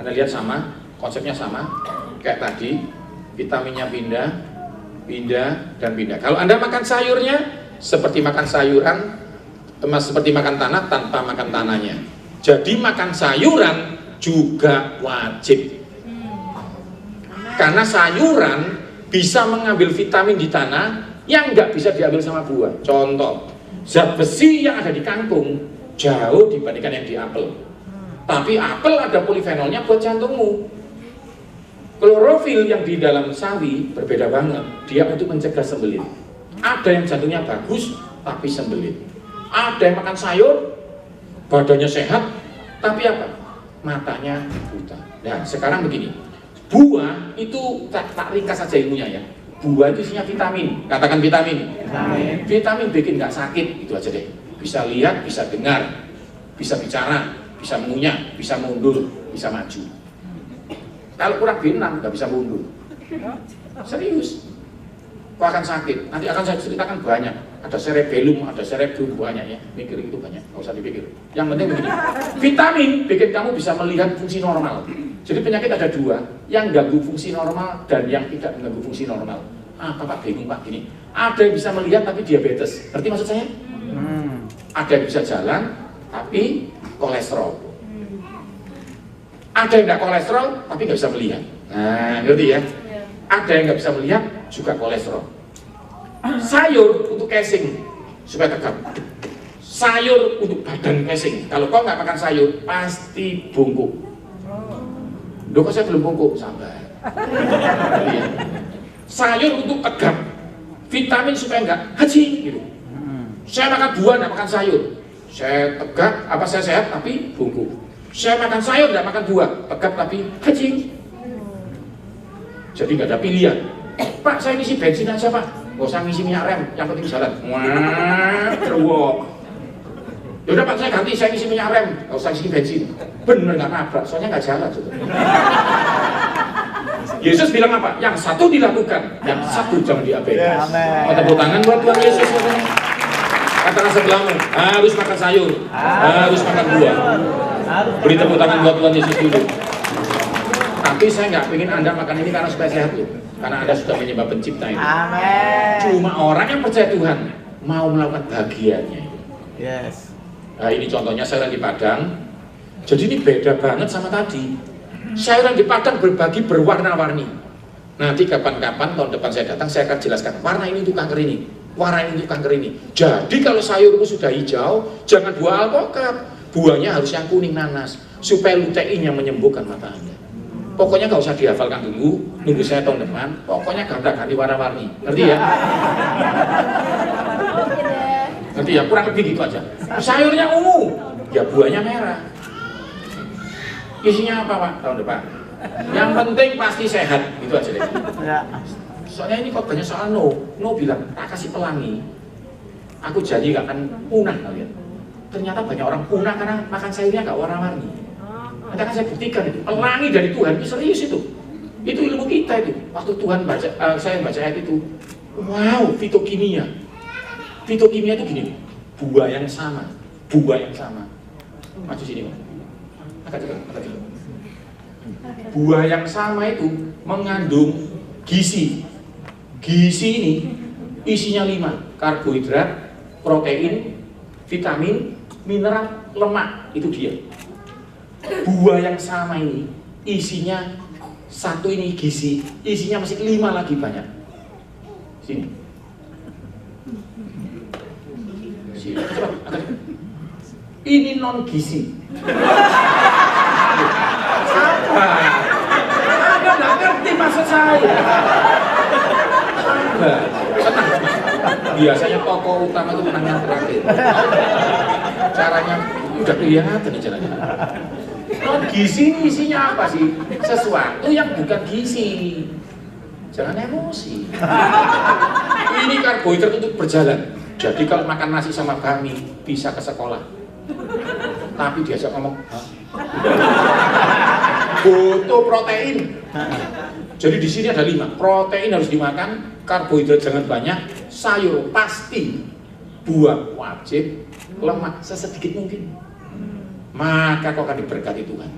A: Anda lihat sama, konsepnya sama. Kayak tadi, vitaminnya pindah, dan pindah. Kalau Anda makan sayurnya, seperti makan sayuran, seperti makan tanah tanpa makan tanahnya. Jadi makan sayuran juga wajib. Karena sayuran bisa mengambil vitamin di tanah yang nggak bisa diambil sama buah. Contoh, zat besi yang ada di kangkung jauh dibandingkan yang di apel. Tapi apel ada polifenolnya buat jantungmu. Klorofil yang di dalam sawi berbeda banget. Dia untuk mencegah sembelit. Ada yang jantungnya bagus tapi sembelit. Ada yang makan sayur, badannya sehat, tapi apa? Matanya buta. Nah, sekarang begini. Buah itu tak ringkas saja ilmunya ya. Buah itu isinya vitamin. Katakan vitamin. Vitamin bikin nggak sakit, itu aja deh. Bisa lihat, bisa dengar, bisa bicara, bisa mengunyah, bisa mundur, bisa maju. Kalau kurang B6 nggak bisa mundur. Serius. Kau akan sakit. Nanti akan saya ceritakan banyak. Ada cerebellum, ada cerebrum, banyak ya. Mikir itu banyak, nggak usah dipikir. Yang penting begini. Vitamin bikin kamu bisa melihat fungsi normal. Jadi penyakit ada dua, yang ganggu fungsi normal dan yang tidak mengganggu fungsi normal. Pak bingung Pak gini. Ada yang bisa melihat tapi diabetes. Ngerti maksud saya? Ada yang bisa jalan tapi kolesterol. Ada yang nggak kolesterol tapi nggak bisa melihat. Nah, ngerti ya? Ada yang nggak bisa melihat juga kolesterol. Sayur untuk casing supaya tegap. Sayur untuk badan casing. Kalau kau nggak makan sayur pasti bungkuk. Loh kok saya belum bungkuk? Sabar. Ya. Sayur untuk tegap, vitamin supaya enggak haji gitu. Saya makan buah, enggak makan sayur. Saya tegap, saya sehat tapi bungkuk. Saya makan sayur, enggak makan buah, tegap tapi haji. Jadi enggak ada pilihan. Pak, saya ngisi bensin aja Pak. Nggak usah ngisi minyak rem, yang penting jalan. Wah, terwok. Yaudah Pak, saya ganti, saya ngisi minyak rem, nggak usah ngisi bensin. Bener nggak nabrak, soalnya nggak jalan. Yesus bilang apa? Yang satu dilakukan, yang satu jangan diabaikan. Tepuk tangan buat Tuhan Yesus. Katakan sebelahmu, harus makan sayur, harus makan buah. Beri tepuk tangan buat Tuhan Yesus dulu. Tapi saya nggak ingin Anda makan ini karena supaya sehat loh. Karena Anda sudah menyembah pencipta ini. Cuma orang yang percaya Tuhan mau melakukan bagiannya.
B: Yes.
A: Nah ini contohnya sayuran di Padang. Jadi ini beda banget sama tadi. Sayuran di Padang berbagi berwarna-warni. Nanti kapan-kapan tahun depan saya datang, saya akan jelaskan warna ini untuk kanker ini, warna ini untuk kanker ini. Jadi kalau sayurmu sudah hijau, jangan buah alpukat. Buahnya harus yang kuning nanas, supaya lutein yang menyembuhkan mata Anda. Pokoknya nggak usah dihafalkan dulu, nunggu saya tahun depan. Pokoknya ganti warna-warni, ngerti ya? Ngerti ya? Kurang lebih gitu aja. Sayurnya ungu, ya buahnya merah. Isinya apa Pak tahun depan? Yang penting pasti sehat, gitu aja deh. Soalnya ini kok banyak soal No bilang, tak kasih pelangi. Aku janji gak akan punah kalian. Ternyata banyak orang punah karena makan sayurnya gak warna-warni. Nanti akan saya buktikan itu. Pelangi dari Tuhan, serius itu. Itu ilmu kita itu. Waktu Tuhan baca, saya baca ayat itu. Wow, fitokimia. Fitokimia itu gini, buah yang sama. Maju sini Pak. Agak cepat. Buah yang sama itu mengandung gizi. Gizi ini isinya 5, karbohidrat, protein, vitamin, mineral, lemak, itu dia. Buah yang sama ini isinya 1 ini gizi, isinya masih 5 lagi banyak. Sini. Cepat. Ini non gizi. Anda nggak ngerti maksud saya. Tenang. biasanya tokoh utama itu menang yang terakhir. Caranya udah kelihatan nih caranya. Non gizi ini isinya apa sih? Sesuatu yang bukan gizi. Jangan emosi. Ini karbohidrat untuk berjalan. Jadi kalau makan nasi sama bakmi bisa ke sekolah. Tapi diajak ngomong, hah? Butuh protein. Jadi di sini ada 5. Protein harus dimakan, karbohidrat jangan banyak, sayur pasti, buah wajib, lemak sesedikit mungkin. Maka kau akan diberkati Tuhan.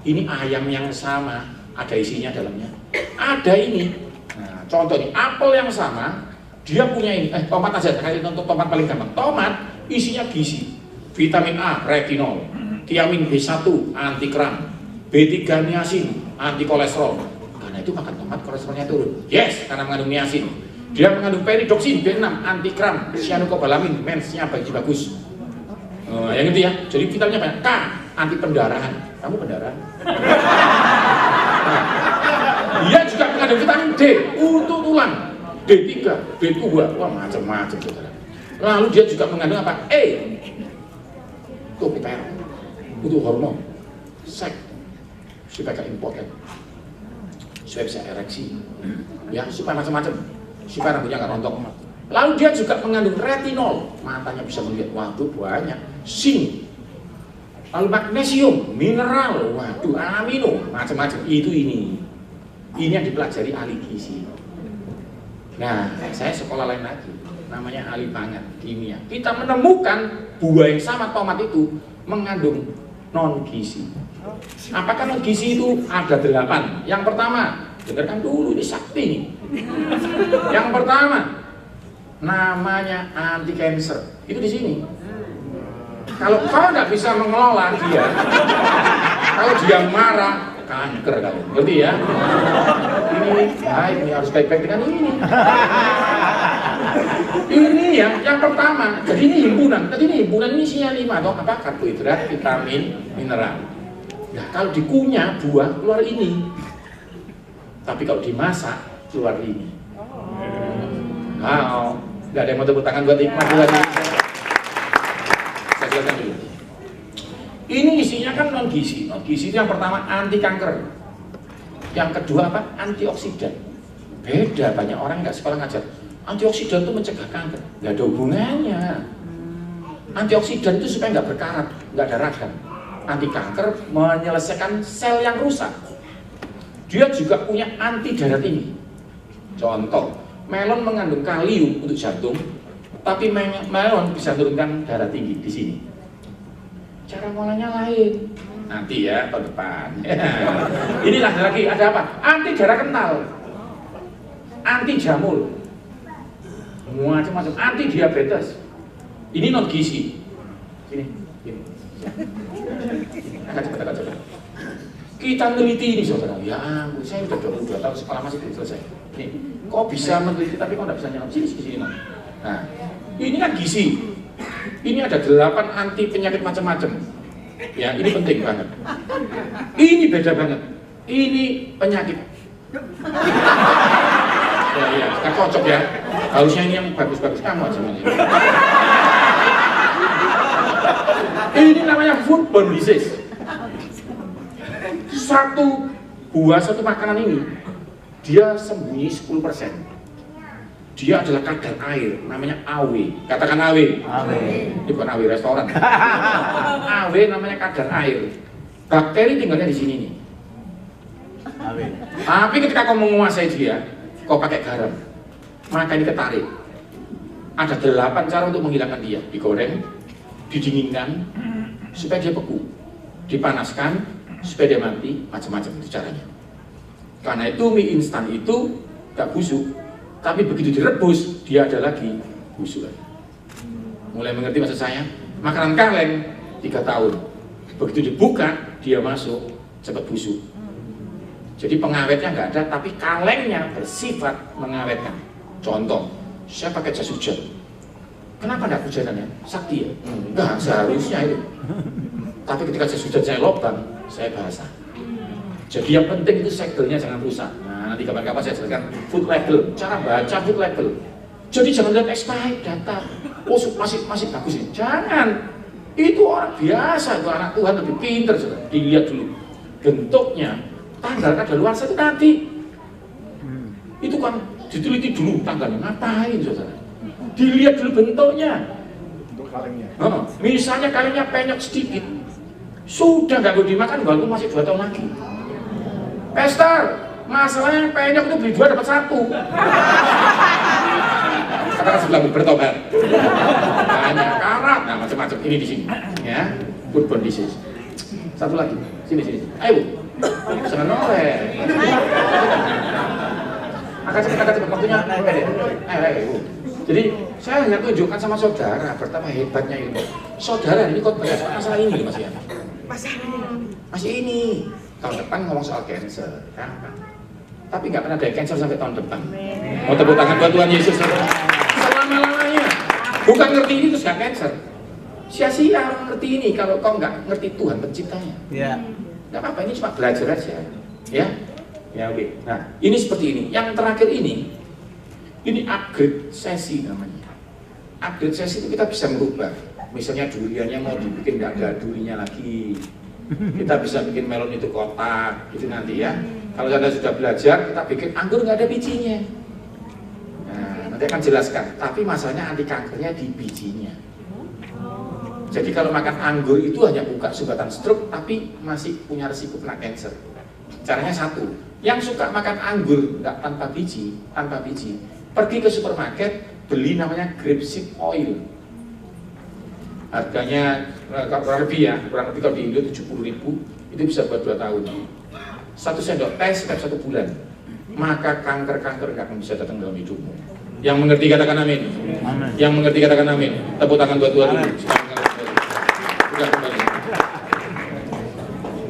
A: Ini ayam yang sama, ada isinya dalamnya. Ada ini. Nah, contoh nih, apel yang sama, dia punya ini. Tomat aja, kasih contoh tomat paling gampang. Tomat isinya gizi, vitamin A, retinol, tiamin B1, anti kram, B3 niacin, anti kolesterol. Karena itu makan tomat kolesterolnya turun. Yes, karena mengandung niacin. Dia mengandung peridoksin, B6, anti kram, cyanocobalamin, mensnya bagus. Yang itu ya. Jadi vitaminnya banyak. K, anti pendarahan. Kamu pendarahan? Nah, dia juga mengandung vitamin D untuk tulang, D3, B2, wah macam-macam saudara. Lalu dia juga mengandung apa? E, topiter, untuk hormon, seks, supaya gak impoten, supaya bisa ereksi, ya supaya macam-macam, supaya rambutnya nggak rontok. Lalu dia juga mengandung retinol, matanya bisa melihat, waduh banyak, zinc, lalu magnesium, mineral, waduh amino, macam-macam. Itu ini yang dipelajari ahli gizi. Nah, saya sekolah lain lagi, namanya ahli pangan kimia. Kita menemukan buah yang sama tomat itu mengandung non gizi. Apakah non gizi itu? Ada 8. Yang pertama, dengarkan dulu, ini sakti nih. Yang pertama, namanya anti cancer. Itu di sini. Kalau kau nggak bisa mengelola dia, kalau dia marah, kanker kamu, ngerti ya? Ini harus baik-baik dengan ini. Ini yang pertama. Jadi ini himpunan. Tadi ini himpunan ini isinya 5 atau apa? Karbohidrat, vitamin, mineral. Nah kalau dikunyah buah keluar ini. Tapi kalau dimasak keluar ini. Nah, nggak ada yang mau tepuk tangan buat Hikmat lagi. Saya jelaskan dulu. Ini isinya kan non gizi. Non gizi itu yang pertama anti kanker. Yang kedua apa? Antioksidan. Beda, banyak orang nggak sekolah ngajar. Antioksidan itu mencegah kanker. Nggak ada hubungannya. Antioksidan itu supaya nggak berkarat, nggak ada radang. Anti kanker menyelesaikan sel yang rusak. Dia juga punya anti darah tinggi. Contoh, melon mengandung kalium untuk jantung, tapi melon bisa turunkan darah tinggi di sini. Cara ngolahnya lain. Nanti ya tahun depan. Inilah lagi ada apa? Anti darah kental, anti jamur, macam-macam, anti diabetes. Ini non gizi. Sini. Agak cepat. Kita meneliti ini saudara. Ya ampun, saya sudah 22 tahun sekolah masih belum selesai. Nih, kok bisa meneliti tapi kok nggak bisa nyampe sini. Nah, ini kan gizi. Ini ada 8 anti penyakit macam-macam. Ya, ini penting banget. Ini beda banget. Ini penyakit. Ya, nggak cocok ya. Harusnya ini yang bagus-bagus, kamu aja ini. Ini namanya foodborne disease. Satu makanan ini dia sembunyi 10%. Dia adalah kadar air, namanya AW. Katakan AW. Ini bukan AW restoran. AW namanya kadar air. Bakteri tinggalnya di sini nih. AW. Tapi ketika kau menguasai dia, kau pakai garam, maka ini ketarik. Ada 8 cara untuk menghilangkan dia. Digoreng, didinginkan, supaya dia beku, dipanaskan, supaya dia mati, macam-macam itu caranya. Karena itu mie instan itu gak busuk, tapi begitu direbus dia ada lagi busuk. Mulai mengerti maksud saya? Makanan kaleng 3 tahun, begitu dibuka dia masuk cepat busuk. Jadi pengawetnya nggak ada, tapi kalengnya bersifat mengawetkan. Contoh, saya pakai jas hujan. Kenapa nggak hujanan ya? Sakti ya? Enggak, seharusnya itu. Tapi ketika jas hujan saya lobang, saya basah. Jadi yang penting itu segelnya jangan rusak. Nah, nanti kapan-kapan saya jelaskan food label, cara baca food label. Jadi jangan lihat expired data. Oh masih bagus ya. Jangan. Itu orang biasa, itu anak Tuhan lebih pintar. Dilihat dulu bentuknya, tanggal kadaluarsa itu nanti. Itu kan diteliti dulu tanggalnya. Ngapain saudara? Dilihat dulu bentuknya. Misalnya kalengnya penyok sedikit, sudah nggak boleh dimakan walaupun masih 2 tahun lagi. Pastor, masalahnya yang penyok itu beli 2 dapat 1. Katakan sebelah bertobat. Banyak karat, nah macam-macam ini di sini, ya. Foodborne disease. Satu lagi, sini. Ayo, jangan noleh. Angkat cepat waktunya. Ayo. Jadi saya hanya tunjukkan sama saudara betapa hebatnya ini. Saudara ini kok masalah ini Mas ya. Masih ini. Tahun depan ngomong soal cancer, kan? Tapi nggak pernah ada cancer sampai tahun depan. Mau tepuk tangan buat Tuhan Yesus selama-lamanya. Bukan ngerti ini terus nggak cancer. Sia-sia orang ngerti ini kalau kau nggak ngerti Tuhan penciptanya.
B: Ya.
A: Nggak apa-apa, ini cuma belajar aja, ya. Ya oke. Nah ini seperti ini. Yang terakhir ini upgrade sesi namanya. Upgrade sesi itu kita bisa merubah. Misalnya duriannya mau dibikin nggak ada durinya lagi. Kita bisa bikin melon itu kotak, itu nanti ya. Kalau Anda sudah belajar, kita bikin anggur nggak ada bijinya. Nah, nanti akan jelaskan. Tapi masalahnya anti kankernya di bijinya. Jadi kalau makan anggur itu hanya buka sumbatan stroke, tapi masih punya risiko kena cancer. Caranya satu. Yang suka makan anggur nggak tanpa biji, pergi ke supermarket, beli namanya grapeseed oil. Harganya kurang lebih kalau di Indo 70.000, itu bisa buat 2 tahun. 1 sendok teh setiap 1 bulan, maka kanker-kanker nggak akan bisa datang dalam hidupmu. Yang mengerti katakan amin.
B: Amin.
A: Yang mengerti katakan amin. Tepuk tangan buat Tuhan dulu. Sudah kembali.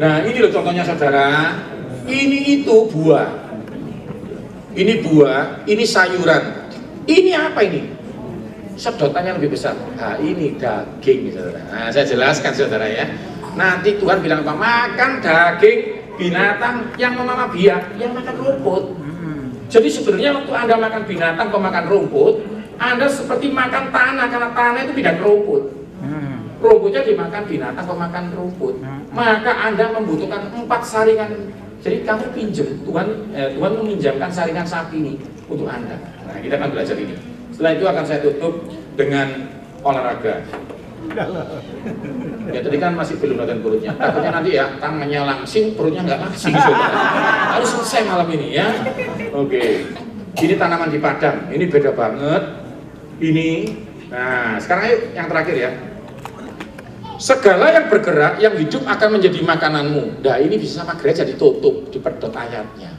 A: Nah ini loh contohnya saudara. Ini itu buah. Ini buah, ini sayuran. Ini apa ini? Sedotannya lebih besar. Nah, ini daging, saudara. Nah, saya jelaskan, saudara ya. Nanti Tuhan bilang apa? Makan daging binatang yang memamah biak, yang makan rumput. Jadi sebenarnya waktu Anda makan binatang, pemakan rumput, Anda seperti makan tanah, karena tanah itu bidang rumput. Rumputnya dimakan binatang, pemakan rumput. Maka Anda membutuhkan 4 saringan. Jadi kamu pinjam, Tuhan meminjamkan saringan sapi ini untuk Anda. Nah, kita akan belajar ini. Setelah itu akan saya tutup dengan olahraga. Ya tadi kan masih belum latihan perutnya. Takutnya nanti ya tangannya langsing, perutnya nggak langsing. Harus selesai malam ini ya. Oke. Ini tanaman di padang. Ini beda banget. Ini. Nah, sekarang ayo yang terakhir ya. Segala yang bergerak, yang hidup akan menjadi makananmu. Nah ini bisa sama gereja ditutup, dipedot ayatnya.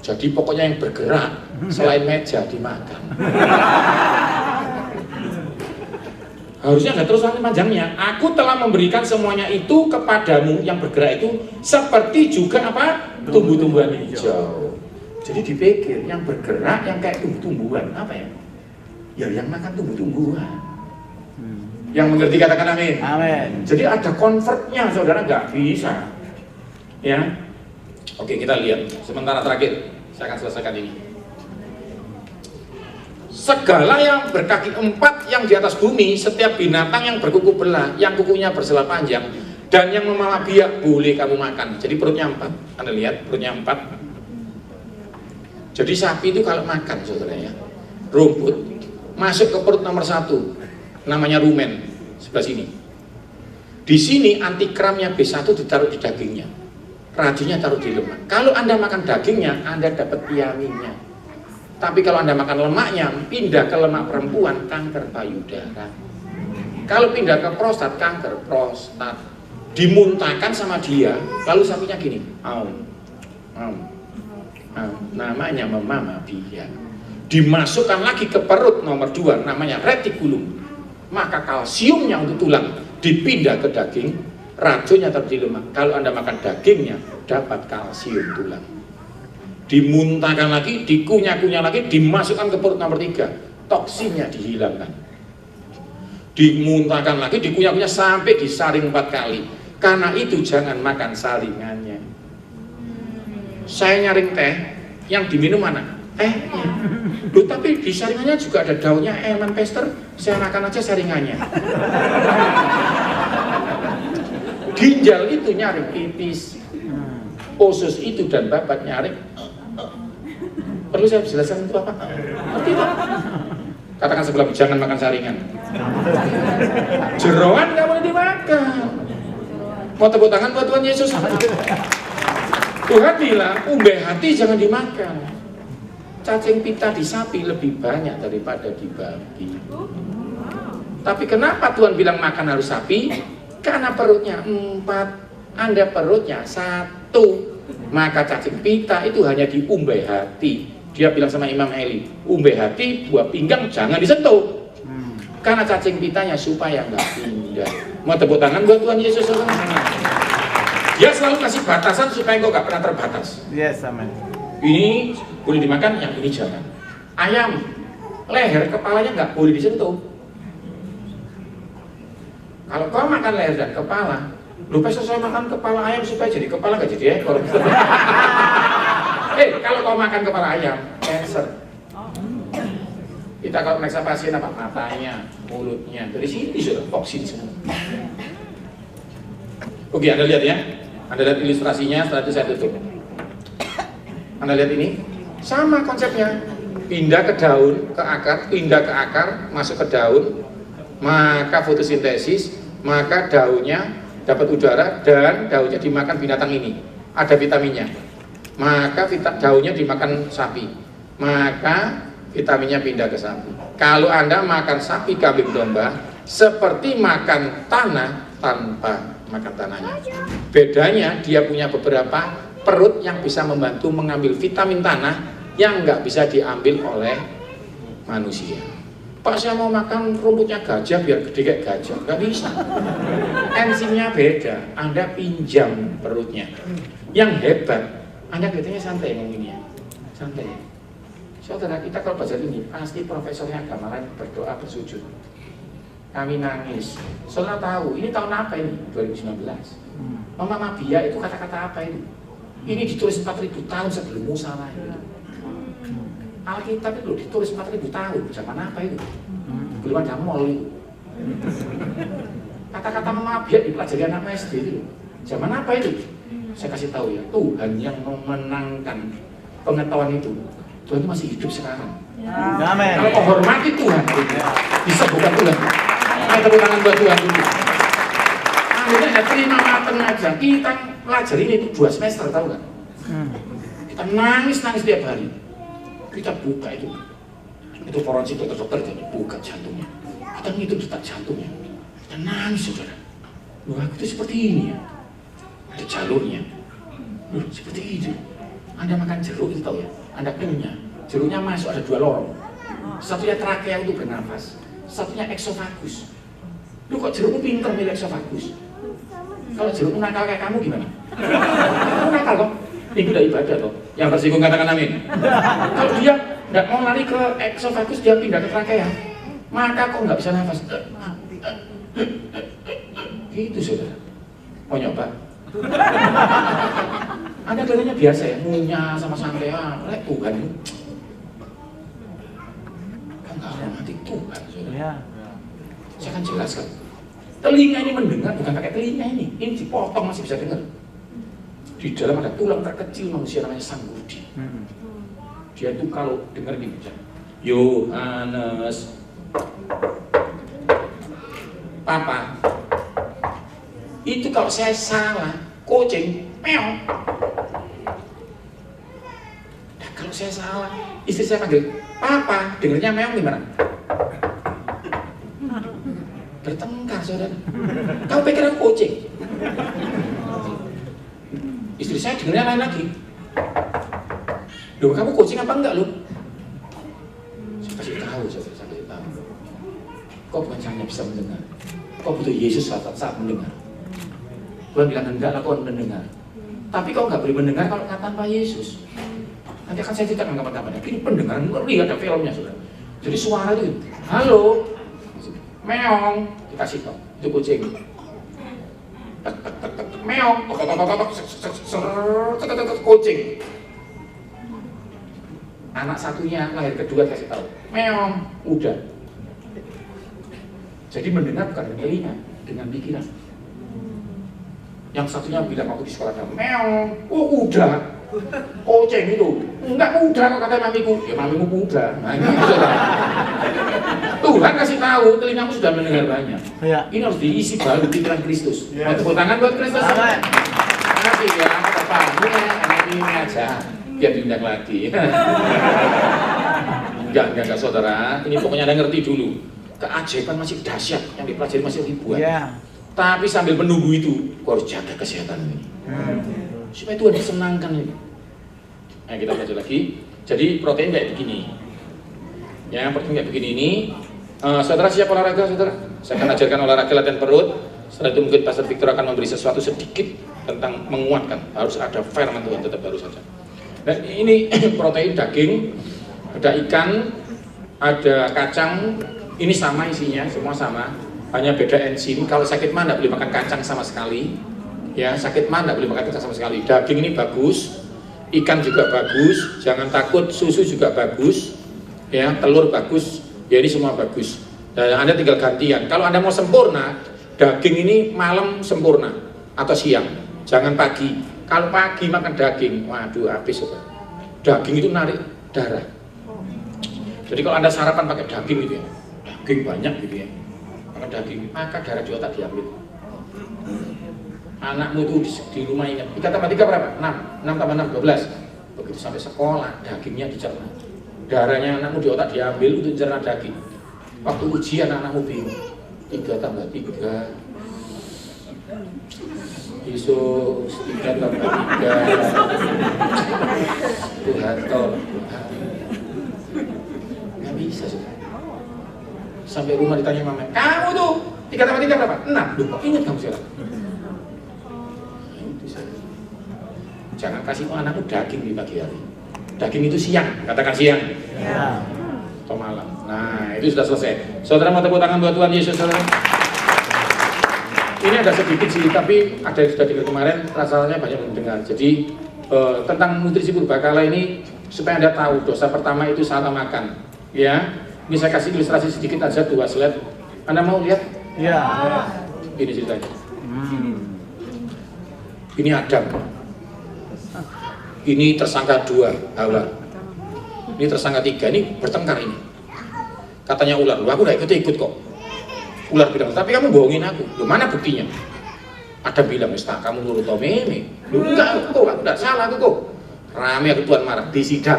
A: Jadi pokoknya yang bergerak, selain meja dimakan. Harusnya nggak terus nanti panjangnya. Aku telah memberikan semuanya itu kepadamu, yang bergerak itu seperti juga apa? Tumbuh-tumbuhan hijau. Jadi dipikir yang bergerak, yang kayak tumbuh-tumbuhan apa ya? Ya yang makan tumbuh-tumbuhan. Yang mengerti katakan amin.
B: Amin.
A: Jadi ada convertnya, saudara, nggak bisa. Ya, oke kita lihat. Sementara terakhir, saya akan selesaikan ini. Segala yang berkaki 4 yang di atas bumi, setiap binatang yang berkuku belah, yang kukunya bersela panjang, dan yang memamah biak boleh kamu makan. Jadi perutnya 4. Anda lihat perutnya 4. Jadi sapi itu kalau makan, saudara ya, rumput masuk ke perut nomor 1. Namanya rumen sebelah sini. Di sini antikramnya B1 ditaruh di dagingnya, radinya taruh di lemak. Kalau Anda makan dagingnya, Anda dapat tiaminnya. Tapi kalau Anda makan lemaknya, pindah ke lemak perempuan, kanker payudara. Kalau pindah ke prostat, kanker prostat. Dimuntahkan sama dia, lalu sapinya gini, namanya memamah biak. Dimasukkan lagi ke perut nomor 2, namanya retikulum. Maka kalsiumnya untuk tulang dipindah ke daging, racunnya taruh di lemak. Kalau Anda makan dagingnya, dapat kalsium tulang. Dimuntahkan lagi, dikunyah-kunyah lagi, dimasukkan ke perut nomor 3, toksinnya dihilangkan. Dimuntahkan lagi, dikunyah-kunyah sampai disaring 4 kali. Karena itu jangan makan saringannya. Saya nyaring teh, yang diminum mana? Loh, tapi di saringannya juga ada daunnya, Pastor, saya makan aja saringannya. Ginjal itu nyaring pipis, usus itu dan babat nyaring. Perlu saya jelaskan itu apa? Ngerti tak? Katakan sebelah, jangan makan saringan. Jeroan nggak boleh dimakan. Mau tepuk tangan buat Tuhan Yesus? Tuhan bilang, umbe hati jangan dimakan. Cacing pita di sapi lebih banyak daripada di babi. Tapi kenapa Tuhan bilang makan harus sapi? Karena perutnya 4, Anda perutnya 1. Maka cacing pita itu hanya di umbe hati. Dia bilang sama Imam Eli, umbe hati, buah pinggang jangan disentuh. Karena cacing pitanya supaya nggak pindah. Mau tepuk tangan buat Tuhan Yesus? Dia selalu kasih batasan supaya engkau nggak pernah terbatas.
B: Yes, amin.
A: Ini boleh dimakan, yang ini jangan. Ayam, leher kepalanya nggak boleh disentuh. Kalau kau makan leher dan kepala, lupa selesai makan kepala ayam supaya jadi kepala nggak jadi ekor. Kalau kau makan kepala ayam, cancer. Kita kalau meriksa pasien apa? Matanya, mulutnya, dari sini sudah toksin semua. Oke, Anda lihat ya. Anda lihat ilustrasinya, setelah itu saya tutup. Anda lihat ini, sama konsepnya. Pindah ke daun, ke akar, pindah ke akar, masuk ke daun, maka fotosintesis, maka daunnya dapat udara dan daunnya dimakan binatang ini. Ada vitaminnya. Maka daunnya dimakan sapi. Maka vitaminnya pindah ke sapi. Kalau Anda makan sapi, kambing, domba, seperti makan tanah tanpa makan tanahnya. Bedanya dia punya beberapa perut yang bisa membantu mengambil vitamin tanah yang nggak bisa diambil oleh manusia. Pak, saya mau makan rumputnya gajah biar gede kayak gajah, nggak bisa. Enzimnya beda. Anda pinjam perutnya. Yang hebat, Anda kelihatannya santai ngomonginnya, santai. Saudara kita kalau belajar ini pasti profesornya agama lain berdoa bersujud. Kami nangis. Saudara tahu ini tahun apa ini? 2019. Mama Mabia itu kata-kata apa ini? Ini ditulis 4.000 tahun sebelum Musa lahir. Alkitab itu ditulis 4.000 tahun. Zaman apa itu? Belum ada mall itu. Kata-kata Mama Mabia dipelajari anak SD itu. Zaman apa itu? Saya kasih tahu ya, Tuhan yang memenangkan pengetahuan itu. Tuhan itu masih hidup sekarang.
B: Amin.
A: Kalau kau hormati Tuhan, disembuhkan Tuhan. Ayo tepuk tangan buat Tuhan dulu. Akhirnya ya terima mateng aja. Kita pelajari ini 2 semester, tahu nggak? Kita nangis tiap hari. Kita buka itu forensik dokter jadi buka jantungnya. Kita ngitung detak jantungnya. Kita nangis, saudara. Wah, itu seperti ini ya. Ada jalurnya. Loh, seperti itu. Anda makan jeruk itu tahu ya. Anda kenyang. Jeruknya masuk ada 2 lorong. Satunya trakea untuk bernafas. Satunya eksofagus. Lu kok jerukmu pinter milih eksofagus? Kalau jerukmu nakal kayak kamu gimana? Kamu nakal kok? Ini udah ibadah kok. Yang tersinggung katakan amin. Kalau dia nggak mau lari ke eksofagus, dia pindah ke trakea. Maka kok nggak bisa nafas? Gitu saudara. Mau nyoba? Anda kelihatannya biasa ya, ngunyah sama santai. Tuhan ini kan nggak hormati Tuhan, saudara.
B: Ya.
A: Saya akan jelaskan. Telinga ini mendengar, bukan pakai telinga ini. Ini dipotong masih bisa dengar. Di dalam ada tulang terkecil manusia namanya sang budi. Dia itu kalau dengar ini baca Yohanes, Papa. Itu kalau saya salah, kucing, meong. Nah, kalau saya salah, istri saya panggil Papa, dengarnya meong gimana? Bertengkar, saudara. Kau pikir aku kucing? Istri saya dengarnya lain lagi. Loh, kamu kucing apa enggak, loh? Saya kasih tahu, saudara, saya kasih tahu. Kau bukan hanya bisa mendengar. Kau butuh Yesus saat mendengar. Tuhan bilang hendaklah kau mendengar. Tapi kau nggak boleh mendengar kalau tanpa Yesus. Nanti akan saya ceritakan kapan-kapan. Ini pendengaran ngeri, ada filmnya, saudara. Jadi suara itu, halo, meong, dikasih tau, itu kucing. Meong, kucing. Anak satunya lahir kedua kasih tahu, meong, udah. Jadi mendengar bukan dengan telinga, dengan pikiran. Yang satunya bilang waktu di sekolah, meong, oh udah, koceng itu, enggak udah kok kata mamiku, ya mamimu udah. Nah ini saudara. Tuhan kasih tahu, telingamu sudah mendengar banyak.
B: Ya.
A: Ini harus diisi baru pikiran Kristus. Mau tepuk tangan buat Kristus.
B: Amin.
A: Terima kasih ya, Bapak. Ini aja, biar diundang lagi. Enggak, saudara. Ini pokoknya Anda ngerti dulu. Keajaiban masih dahsyat, yang dipelajari masih ribuan.
B: Ya.
A: Tapi sambil menunggu itu, kau harus jaga kesehatan ini. Supaya Tuhan disenangkan ini. Nah, kita baca lagi. Jadi protein kayak begini. Ya, protein kayak begini ini. Saudara siap olahraga, saudara? Saya akan ajarkan olahraga latihan perut. Setelah itu mungkin Pastor Victor akan memberi sesuatu sedikit tentang menguatkan. Harus ada firman Tuhan, tetap harus saja. Nah, ini protein daging, ada ikan, ada kacang. Ini sama isinya, semua sama. Hanya beda enzim. Kalau sakit mah tidak boleh makan kacang sama sekali. Ya, sakit mah tidak boleh makan kacang sama sekali. Daging ini bagus, ikan juga bagus. Jangan takut, susu juga bagus. Ya, telur bagus. Ya, ini semua bagus. Dan Anda tinggal gantian. Kalau Anda mau sempurna, daging ini malam sempurna atau siang. Jangan pagi. Kalau pagi makan daging, waduh habis. Daging itu narik darah. Jadi kalau Anda sarapan pakai daging gitu ya, daging banyak gitu ya, makan daging, maka darah di otak diambil. Anakmu itu di rumah ingat, 3 tambah 3 berapa? 6, 6 tambah 6, 12. Begitu sampai sekolah, dagingnya dicerna. Darahnya anakmu di otak diambil untuk cerna daging. Waktu ujian anakmu bingung, 3 tambah 3, Yesus 3 tambah 3, Tuhan tolong. Nggak bisa sih. Sampai rumah ditanya mama, kamu tuh 3 tambah 3 berapa? 6. Duh, kok ingat kamu sekarang? Jangan kasih anakmu daging di pagi hari. Daging itu siang, katakan siang.
B: Ya.
A: Atau malam. Nah, itu sudah selesai. Saudara mau tepuk tangan buat Tuhan Yesus, saudara. Ini ada sedikit sih, tapi ada yang sudah dengar kemarin, rasanya banyak yang mendengar. Jadi tentang nutrisi purbakala ini supaya Anda tahu dosa pertama itu salah makan. Ya, ini saya kasih ilustrasi sedikit aja 2 slide. Anda mau lihat?
B: Ya.
A: Ini ceritanya. Ini Adam. Ini tersangka 2, Hawa. Ini tersangka 3, ini bertengkar ini. Katanya ular, aku udah ikut kok. Ular bilang, tapi kamu bohongin aku. Loh, mana buktinya? Adam bilang, "Ustaz, kamu nurut Meme." Loh, enggak, aku enggak salah kok. Rame aku Tuhan marah di sidang.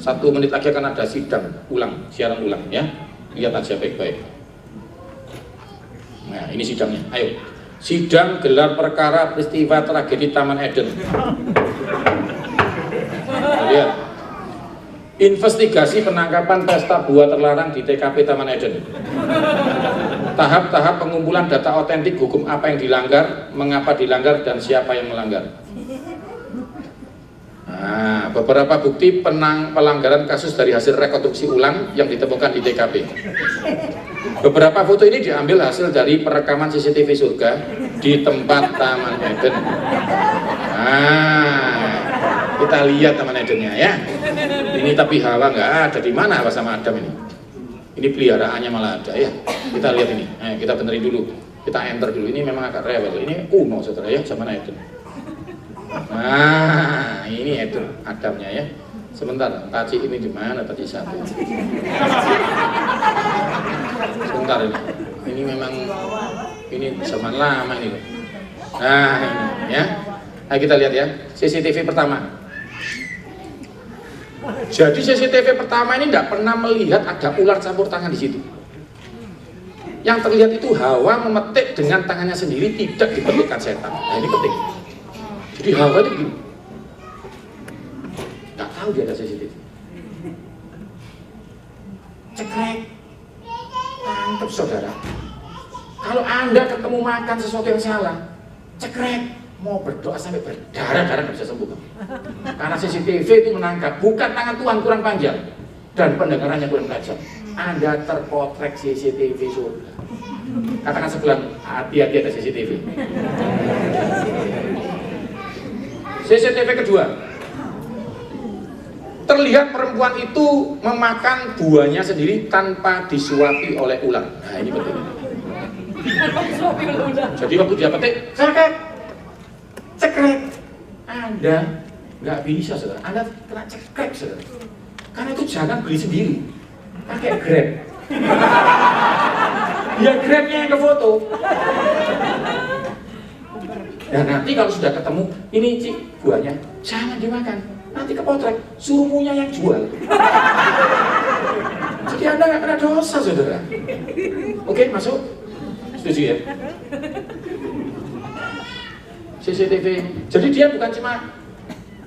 A: 1 menit lagi akan ada sidang ulang, siaran ulang ya. Lihat aja baik-baik. Nah, ini sidangnya. Ayo. Sidang gelar perkara peristiwa tragedi Taman Eden. Lihat. Investigasi penangkapan pesta buah terlarang di TKP Taman Eden. Tahap-tahap pengumpulan data otentik hukum apa yang dilanggar, mengapa dilanggar, dan siapa yang melanggar. Nah, beberapa bukti pelanggaran kasus dari hasil rekonstruksi ulang yang ditemukan di TKP. Beberapa foto ini diambil hasil dari perekaman CCTV surga di tempat Taman Eden. Nah, kita lihat Taman Edennya ya. Ini tapi Hawa nggak ada, di mana Hawa sama Adam ini? Ini peliharaannya malah ada ya. Kita lihat ini. Nah, kita benerin dulu. Kita enter dulu. Ini memang agak rewel. Ini kuno saudara ya, zaman Eden. Nah, ini Eden Adamnya ya. Sebentar, taci ini di mana taci 1? Sebentar ini. Ini memang ini zaman lama ini. Nah, ini ya. Nah, kita lihat ya. CCTV pertama. Jadi CCTV pertama ini tidak pernah melihat ada ular campur tangan di situ. Yang terlihat itu Hawa memetik dengan tangannya sendiri, tidak dipetikkan setan. Nah, ini penting. Jadi Hawa itu begini. Nggak tahu dia ada CCTV. Cekrek. Mantap saudara. Kalau Anda ketemu makan sesuatu yang salah, cekrek. Mau berdoa sampai berdarah-darah nggak bisa sembuh. Karena CCTV itu menangkap, bukan tangan Tuhan kurang panjang dan pendengarannya kurang tajam. Anda terpotrek CCTV surga. Katakan sebelah, hati-hati ada CCTV. CCTV kedua. Terlihat perempuan itu memakan buahnya sendiri tanpa disuapi oleh ular. Nah ini penting. Jadi waktu dia petik, cekrek. Anda nggak bisa, saudara. Anda kena cekrek, saudara. Karena itu jangan beli sendiri, pakai Grab. Ya Grabnya yang ke foto. Dan nanti kalau sudah ketemu, ini Cik buahnya, jangan dimakan. Nanti kepotret, suruhnya yang jual. Jadi Anda nggak kena dosa, saudara. Oke, masuk? Setuju ya? CCTV. Jadi dia bukan cuma,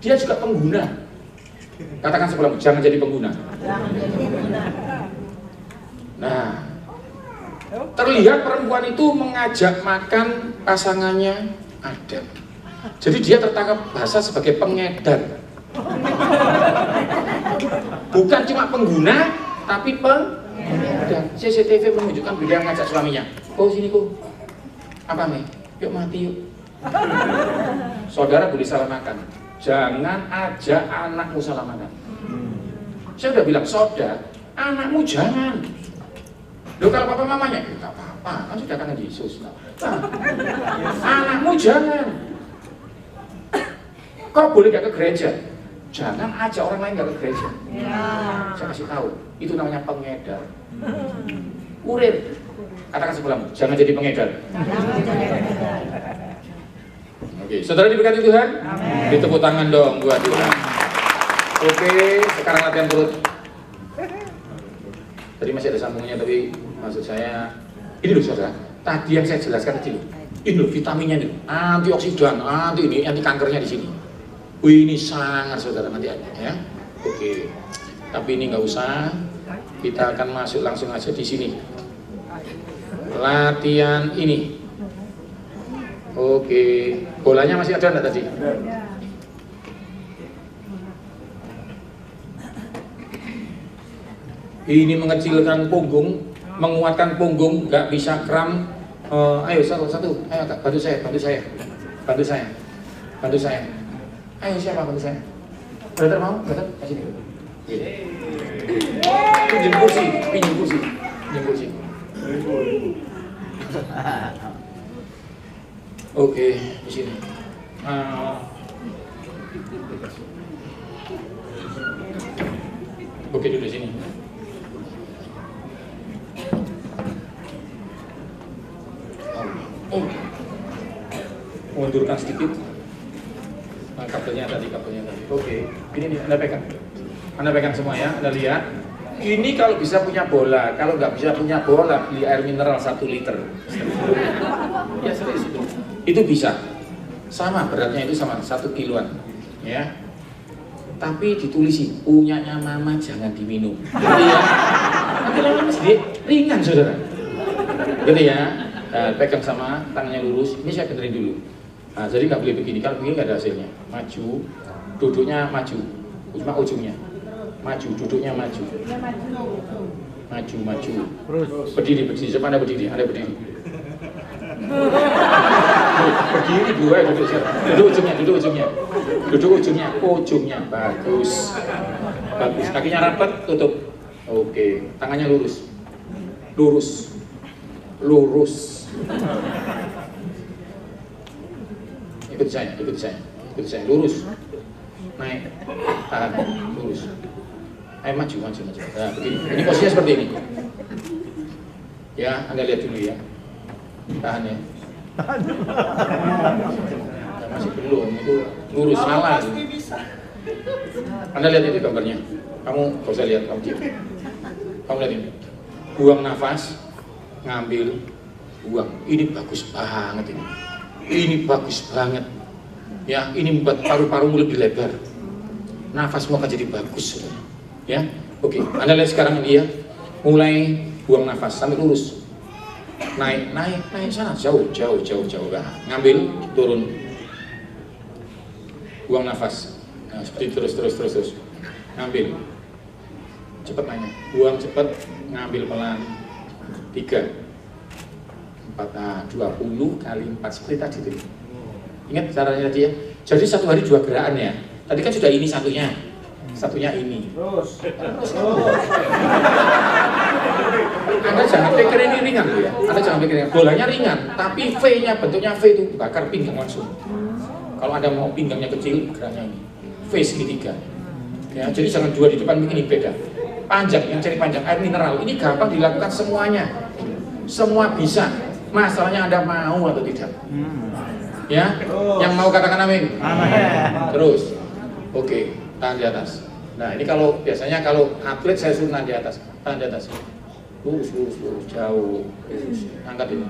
A: dia juga pengguna. Katakan sebelum, jangan jadi pengguna. Nah, terlihat perempuan itu mengajak makan pasangannya Adam. Jadi dia tertangkap bahasa sebagai pengedar. Bukan cuma pengguna, tapi pengedar. CCTV menunjukkan beliau ngajak suaminya. Oh sini kok, apa nih? Yuk mati yuk. Saudara boleh salah makan. Jangan ajak anakmu salah makan. Saya udah bilang, saudara, anakmu jangan. Loh kalau papa mamanya, nggak apa-apa, kan sudah kangen Yesus. Nah, anakmu jangan. Kok boleh gak ke gereja? Jangan ajak orang lain gak ke gereja. Saya kasih tahu, itu namanya pengedar. Kurir. Katakan sebelahmu, jangan jadi pengedar. Oke, saudara diberkati Tuhan? Ditepuk tangan dong buat Tuhan. Oke, sekarang latihan perut. Tadi masih ada sambungannya, tapi maksud saya ini loh saudara, tadi yang saya jelaskan tadi loh, ini loh vitaminnya nih, antioksidan, anti kankernya di sini. Wih ini sangat saudara, nanti ada ya. Oke, tapi ini nggak usah, kita akan masuk langsung aja di sini. Latihan ini. Oke, bolanya masih ada enggak tadi? Ini mengecilkan punggung, menguatkan punggung, nggak bisa kram. Ayo satu, ayo Kak, bantu saya. Ayo siapa bantu saya? Brother mau? Brother, kasih dulu. Pinjam kursi. Oke, di sini. Oke, duduk di sini. Mundurkan sedikit. Kabelnya tadi. Oke, ini nih, Anda pegang semua ya, Anda lihat. Ini kalau bisa punya bola, kalau nggak bisa punya bola, beli air mineral 1 liter. Ya serius itu bisa. Sama beratnya itu sama 1 kiloan, ya. Tapi ditulisi punyanya mama jangan diminum. Gitu ya. Nanti lama sedikit ringan saudara. Gitu ya. Nah, pegang sama tangannya lurus. Ini saya benerin dulu. Nah, jadi nggak boleh begini. Kalau begini nggak ada hasilnya. Maju, duduknya maju. Cuma ujungnya. Maju, duduknya maju. Maju. Berdiri. Siapa Anda berdiri? Berdiri dua, duduk ujungnya. Bagus. Kakinya rapat, tutup. Oke, tangannya lurus. Ikut saya, lurus. Naik, tahan, lurus. Ayo maju. Nah, begini. Ini posisinya seperti ini. Ya, Anda lihat dulu ya. Tahan ya. Ya, masih belum, itu lurus salah. Anda lihat itu gambarnya. Kamu gak usah lihat, kamu diam. Kamu lihat ini. Buang nafas, ngambil, buang. Ini bagus banget ini. Ini bagus banget. Ya, ini membuat paru-parumu lebih lebar. Nafasmu akan jadi bagus. Ya, oke. Anda lihat sekarang dia mulai buang nafas sampai lurus. Naik sana, jauh. Nah, ngambil, turun. Buang nafas. Nah, seperti terus. Ngambil. Cepat naiknya. Buang cepat, ngambil pelan. 3 4, 20 kali 4 seperti tadi tuh. Ingat caranya tadi ya. Jadi 1 hari 2 gerakan ya. Tadi kan sudah ini satunya. Satunya ini. Terus. Anda jangan pikir ini ringan ya. Anda jangan pikir ini. Bolanya ringan, tapi V-nya bentuknya V itu bakar pinggang langsung. Kalau Anda mau pinggangnya kecil, geraknya ini. V segitiga. Ya, jadi jangan dua di depan, ini beda. Panjang, yang cari panjang, air mineral. Ini gampang dilakukan semuanya. Semua bisa. Masalahnya Anda mau atau tidak. Ya, yang mau katakan amin. Terus, oke, tangan di atas. Nah, ini kalau biasanya kalau atlet saya suruh tangan di atas, lurus, jauh, lurus. Angkat ini.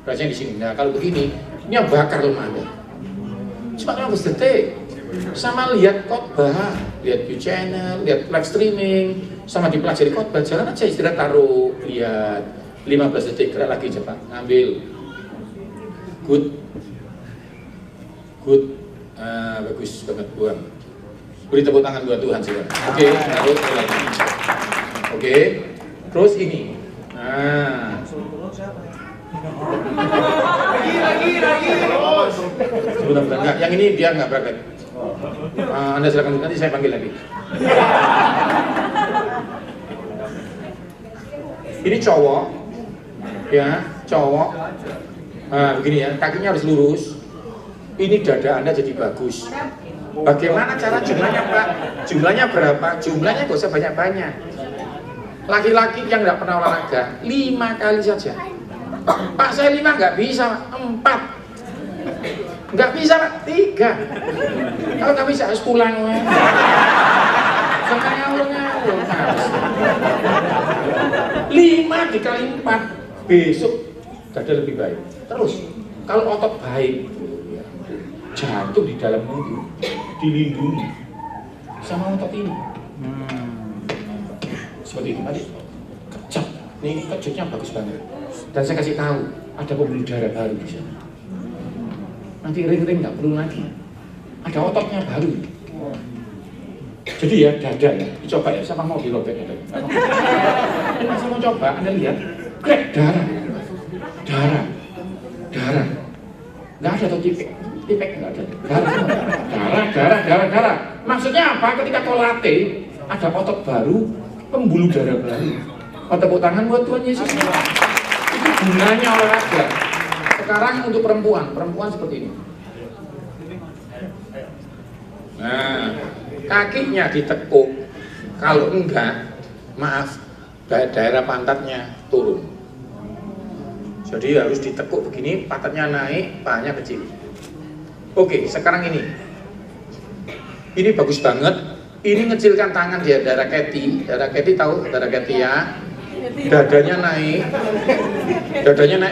A: Rasanya di sini. Nah, kalau begini, ini yang bakar lemah Anda. Cuma 15 detik. Sama lihat khotbah, lihat view channel, lihat live streaming, sama dipelajari khotbah, jalan aja istirahat, taruh, lihat 15 detik, gerak lagi cepat, ngambil. Good. Bagus banget, buang. Beri tepuk tangan buat Tuhan silakan. Oke, taruh lagi. Oke. Terus ini. Nah. Lagi. Sebentar. Enggak, yang ini dia nggak praktek. Anda silakan, nanti saya panggil lagi. Ini cowok, ya, cowok. Nah, begini ya, kakinya harus lurus. Ini dada Anda jadi bagus. Bagaimana cara jumlahnya, Pak? Jumlahnya berapa? Jumlahnya nggak usah banyak-banyak. Laki-laki yang nggak pernah olahraga, 5 kali saja. Pak, saya 5 nggak bisa, 4. Nggak bisa, Pak, 3. Kalau nggak bisa harus pulang. Jangan ngawur-ngawur, Mas. 5 dikali 4, besok dada lebih baik. Terus, kalau otot baik, jantung di dalam itu dilindungi sama otot ini. Seperti itu tadi. Kejap. Ini kejutnya bagus banget. Dan saya kasih tahu, ada pembuluh darah baru di sana. Nanti ring-ring nggak perlu lagi. Ada ototnya baru. Jadi ya dada ya, dicoba ya, siapa mau dilobek dada. Saya mau coba, Anda lihat, krek darah. Nggak ada atau tipek nggak ada. Darah. Maksudnya apa? Ketika kau latih, ada otot baru, pembuluh darah baru. Tepuk tangan buat Tuhan Yesus. Itu gunanya olahraga. Sekarang untuk perempuan seperti ini. Nah, kakinya ditekuk. Kalau enggak, maaf, daerah pantatnya turun. Jadi harus ditekuk begini, pantatnya naik, pahanya kecil. Oke, sekarang ini. Ini bagus banget. Ini ngecilkan tangan dia, darah Keti. Darah Keti tahu, darah Keti ya. Dadanya naik,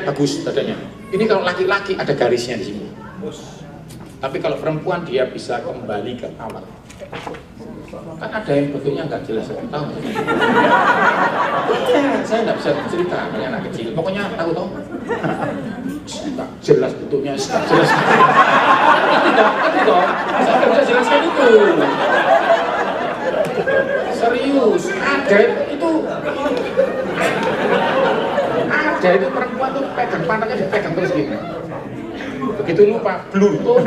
A: bagus dadanya. Ini kalau laki-laki ada garisnya di sini. Tapi kalau perempuan dia bisa kembali ke awal. Kan ada yang bentuknya nggak jelas, tahu? Saya nggak bisa cerita, ini anak kecil. Pokoknya tahu toh? Tak jelas bentuknya, tak jelas. Tidak, toh. Saya nggak bisa jelaskan itu. Serius, ada itu perempuan tuh pegang pantatnya dipegang terus gini. Begitu lupa, blur tuh.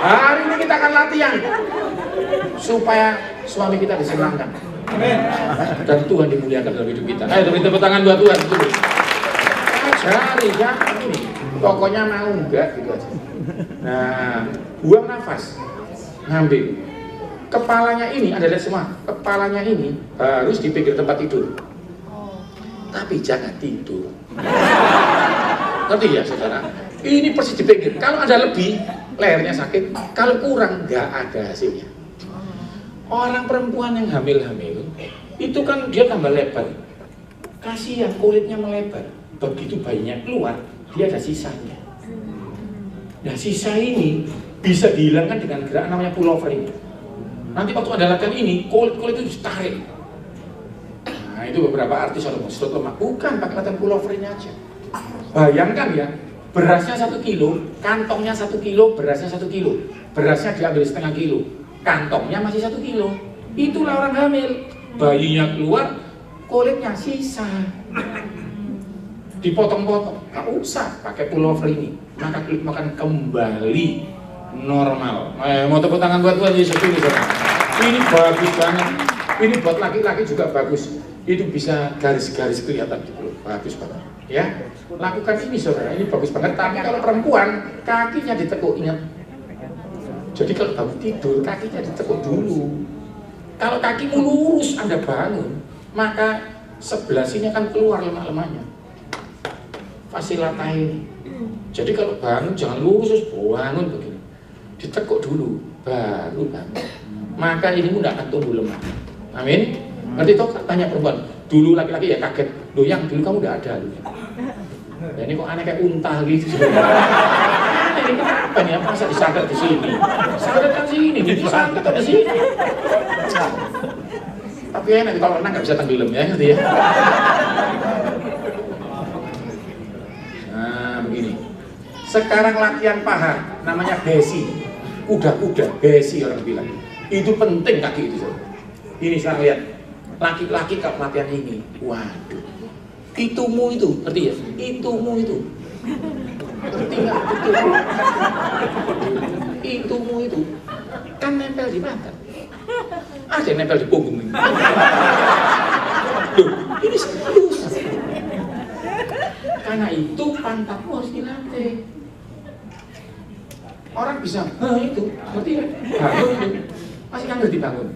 A: Hari ini kita akan latihan supaya suami kita disenangkan. Amin. Dan Tuhan dimuliakan dalam hidup kita. Ayo beri tepuk tangan buat Tuhan. Ajari ya ini. Pokoknya mau enggak gitu aja. Nah, buang nafas, ngambil. Kepalanya ini adalah semua. Kepalanya ini harus di pinggir tempat tidur. Tapi jangan tidur. Ngerti ya saudara? Ini persis di pinggir. Kalau ada lebih, lehernya sakit. Kalau kurang, nggak ada hasilnya. Orang perempuan yang hamil-hamil, itu kan dia tambah lebar. Kasihan kulitnya melebar. Begitu bayinya keluar, dia ada sisanya. Nah sisa ini bisa dihilangkan dengan gerakan namanya pullover ini. Nanti waktu Anda lakukan ini, kulit itu ditarik. Nah itu beberapa artis kalau mau sedot lemak, bukan pakai latihan pullover ini aja. Bayangkan ya, berasnya 1 kilo, kantongnya 1 kilo, berasnya 1 kilo. Berasnya diambil setengah kilo, kantongnya masih 1 kilo. Itulah orang hamil. Bayinya keluar, kulitnya sisa. Dipotong-potong, nggak usah pakai pullover ini. Maka kulit makan kembali normal. Mau tepuk tangan buat Tuhan Yesus dulu, saudara. Ini bagus banget. Ini buat laki-laki juga bagus. Itu bisa garis-garis kelihatan gitu, bagus banget. Ya, lakukan ini saudara. Ini bagus banget. Tapi kalau perempuan, kakinya ditekuk, ingat. Jadi kalau bangun tidur, kakinya ditekuk dulu. Kalau kakimu lurus Anda bangun, maka sebelah sini akan keluar lemak-lemaknya. Fasilata ini. Jadi kalau bangun jangan lurus terus bangun begini. Ditekuk dulu, baru bangun. Maka ini tidak akan tumbuh lemak. Amin. Ngerti toh? Tanya perempuan. Dulu laki-laki ya kaget. Loh yang dulu kamu udah ada loh. Ya, ini kok aneh kayak unta gitu. Ini kenapa nih? Masa disantet di sini? Santet kan sini, disantet di sini. Tapi enak kalau renang nggak bisa tenggelam ya, ngerti ya? Nah begini. Sekarang latihan paha, namanya besi. Kuda-kuda, besi orang bilang. Itu penting kaki itu. Ini sekarang lihat. Laki-laki kalau latihan ini, waduh. Itumu itu, ngerti ya? Itumu itu. Ngerti nggak? Itumu itu. Kan nempel di pantat. Ada yang nempel di punggung ini. Loh, ini serius. Karena itu pantatmu harus dilatih. Orang bisa, itu, ngerti ya? Bangun itu. Masih kan ngerti bangun.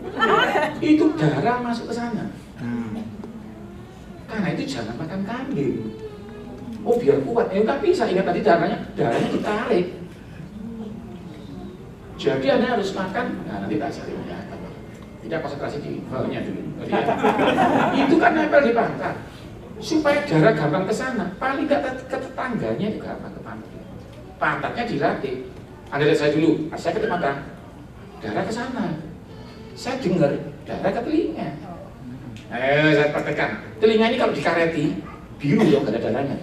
A: Itu darah masuk ke sana. Karena itu jangan makan kambing. Oh biar kuat. Tapi saya ingat tadi darahnya ditarik. Jadi Anda harus makan. Nah nanti tak cari ya. Tidak konsentrasi di bawahnya dulu. Itu kan nempel di pantat. Supaya darah gampang ke sana. Paling nggak ke tetangganya juga gampang ke pantat. Pantatnya dilatih. Anda lihat saya dulu. Saya ke mata. Darah ke sana. Saya dengar darah ke telinga. Ayo saya praktekkan. Telinga ini kalau dikareti biru ya, nggak ada darahnya.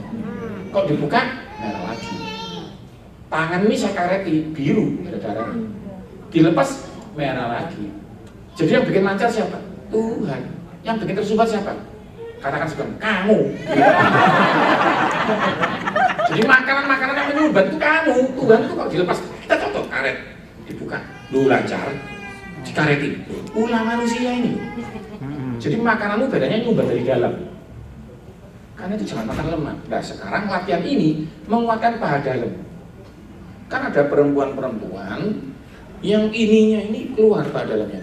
A: Kalau dibuka merah lagi. Tangan ini saya kareti biru, nggak ada darahnya. Dilepas merah lagi. Jadi yang bikin lancar siapa? Tuhan. Yang bikin tersumbat siapa? Katakan sekarang kamu. Jadi makanan-makanan yang menyumbat itu kamu. Tuhan itu kalau dilepas kita cocok karet, dibuka, lu lancar, dikareti. Ulah manusia ini. Jadi makananmu badannya nyumbat dari dalam. Karena itu jangan makan lemak. Nah sekarang latihan ini menguatkan paha dalam. Kan ada perempuan-perempuan yang ininya ini keluar paha dalamnya.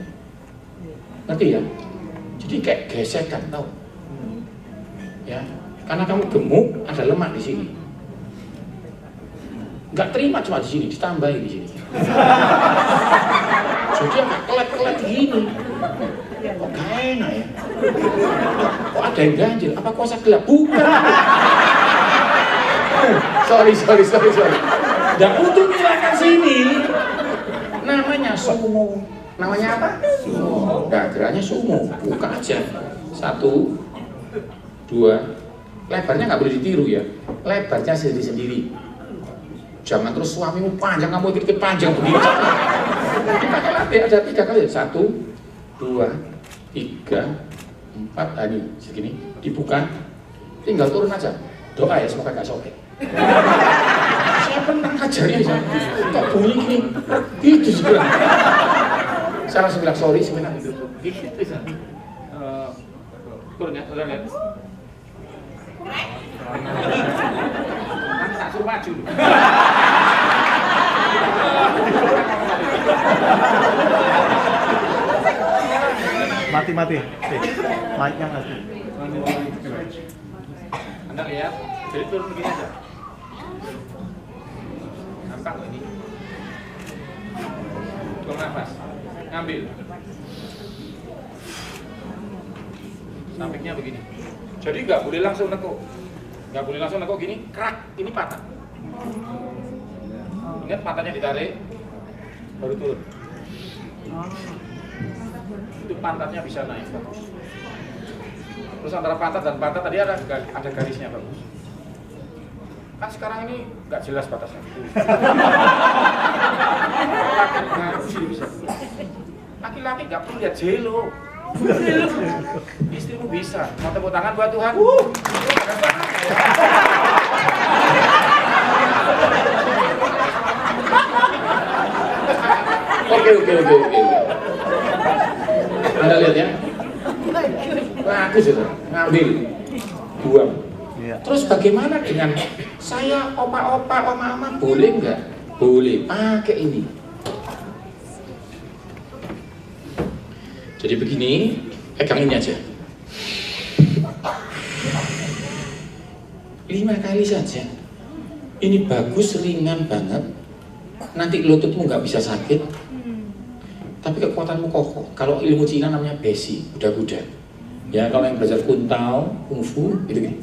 A: Ngerti ya? Jadi kayak gesekan, tau? Ya, karena kamu gemuk ada lemak di sini. Nggak terima cuma di sini, ditambahin di sini. Jadi agak kelet-kelet gini. Kok gak enak ya? Kok ada yang ganjil? Apa kuasa gelap? Bukan. Sorry. Dan untuk menghilangkan sini, namanya sumo. Namanya apa? Sumo. Nah, geraknya sumo. Buka aja. 1, 2. Lebarnya nggak boleh ditiru ya. Lebarnya sendiri-sendiri. Jangan terus suamimu panjang, kamu ikut panjang begini. Kita latih ada 3 kali. 1, 2, 3, 4. Ini segini. Dibuka. Tinggal turun aja. Doa ya semoga gak sobek. Saya pernah ngajarnya kok bunyi gini. Gitu sebenarnya. Saya langsung bilang sorry sebenarnya. Gitu bisa. Turun ya, udah lihat. Nanti tak suruh maju.
B: Mati. Mic-nya mati.
A: Anda lihat, jadi turun begini aja. Nampak ini. Tuang nafas, ngambil. Sampingnya begini. Jadi nggak boleh langsung nekuk, gini, kerak, ini patah. Ingat patahnya ditarik, baru turun. Itu pantatnya bisa naik bagus. Terus antara pantat dan pantat tadi ada garisnya bagus. Kan sekarang ini nggak jelas batasnya. Laki-laki nggak perlu lihat jelo. Istrimu bisa. Mau tepuk tangan buat Tuhan. Oke. Anda lihat ya. Bagus itu. Ngambil, buang.
B: Iya.
A: Terus bagaimana dengan saya opa-opa, oma-oma, boleh nggak? Boleh, pakai ini. Jadi begini, pegang ini aja. 5 kali saja. Ini bagus, ringan banget. Nanti lututmu nggak bisa sakit. Tapi kekuatanmu kokoh. Kalau ilmu Cina namanya besi, kuda-kuda. Ya, kalau yang belajar kuntao, kungfu, gitu kan.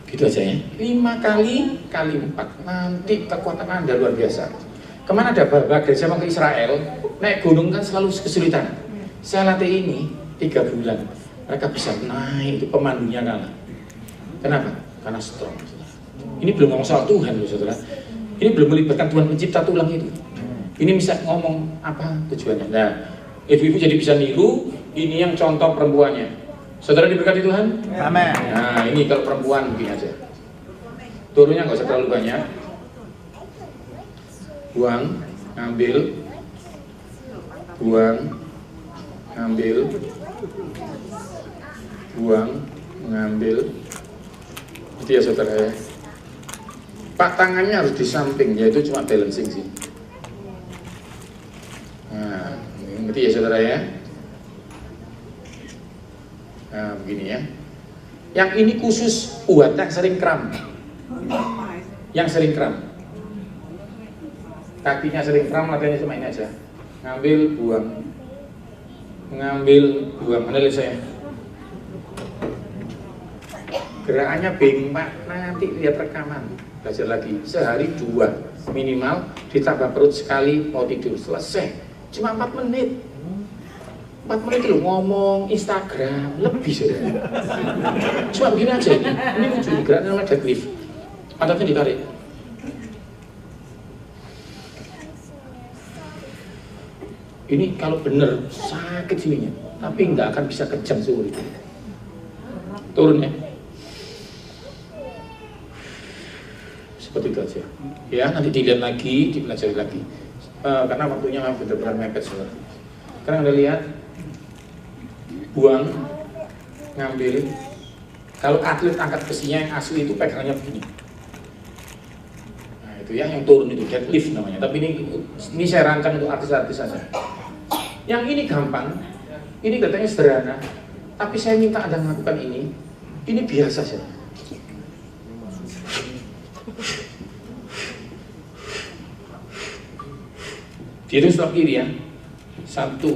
A: Gitu aja ya. 5 kali 4. Nanti kekuatan Anda luar biasa. Kemana ada bapak gereja mau ke Israel, naik gunung kan selalu kesulitan. Saya latih ini 3 bulan. Mereka bisa naik, itu pemandunya kalah. Kenapa? Karena strong. Ini belum ngomong soal Tuhan loh saudara. Ini belum melibatkan Tuhan pencipta tulang itu. Ini bisa ngomong apa tujuannya. Nah, ibu-ibu jadi bisa niru. Ini yang contoh perempuannya. Saudara diberkati Tuhan?
B: Amin.
A: Nah, ini kalau perempuan begini aja. Turunnya nggak usah terlalu banyak. Buang, ngambil, buang, ngambil, buang, ngambil. Itu ya saudara ya. Pak, tangannya harus di samping, yaitu cuma balancing sih. Nah, ngerti ya saudara ya. Nah, begini ya. Yang ini khusus buat yang sering kram. Yang sering kram. Kakinya sering kram, latihannya cuma ini aja. Ngambil, buang. Ngambil, buang. Anda lihat saya. Gerakannya bingung Pak, nanti lihat rekaman. Belajar lagi, sehari 2 minimal, ditambah perut sekali, mau tidur, selesai. Cuma 4 menit. 4 menit loh, ngomong Instagram, lebih saudara. Cuma begini aja ini. Ini lucu, gerakan namanya deadlift. Pantatnya ditarik. Ini kalau bener sakit sininya, tapi nggak akan bisa kejam seumur itu. Turun ya. Seperti itu aja. Ya, nanti dilihat lagi, dipelajari lagi. Karena waktunya memang benar-benar mepet saudara. Sekarang Anda lihat, buang, ngambil. Kalau atlet angkat besinya yang asli itu pegangannya begini. Nah itu ya, yang turun itu deadlift namanya. Tapi ini saya rancang untuk artis-artis saja. Yang ini gampang, ini katanya sederhana. Tapi saya minta Anda melakukan ini biasa saja. Dihitung sebelah kiri ya. 1, 2,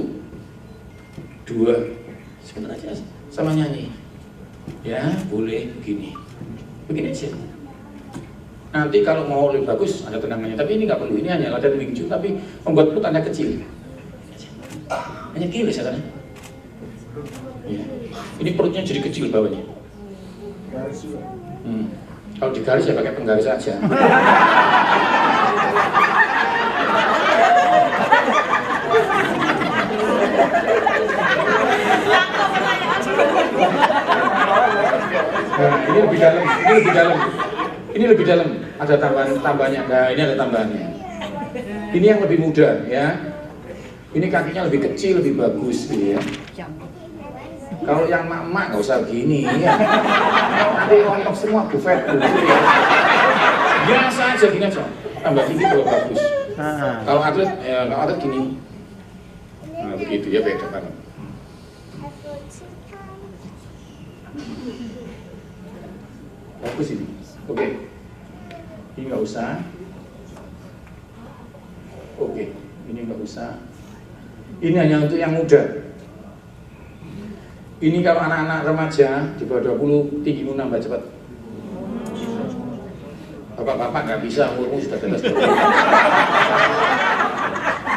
A: sebentar aja sama nyanyi. Ya, boleh begini. Begini aja. Nanti kalau mau lebih bagus ada tendangannya. Tapi ini nggak perlu. Ini hanya latihan Wing Chun tapi membuat perut Anda kecil. Hanya kiri saja kan? Ya. Ini perutnya jadi kecil bawahnya. Kalau digaris ya pakai penggaris aja. Nah, ini lebih dalam, ini lebih dalam. Ada tambahannya. Nah, ini ada tambahannya. Ini yang lebih muda, ya. Ini kakinya lebih kecil, lebih bagus, gitu ya. Kalau yang emak-emak nggak usah gini, ya. Nanti ongkok semua buffet, gitu ya. Biasa aja, gini aja. Tambah tinggi kalau bagus. Kalau atlet, ya, kalau atlet gini. Nah, begitu ya, beda banget. Bagus ini. Oke. Ini nggak usah. Oke. Ini nggak usah. Ini hanya untuk yang muda. Ini kalau anak-anak remaja di bawah 20 tinggimu nambah cepat. Bapak-bapak nggak bisa, umurmu sudah di atas 20.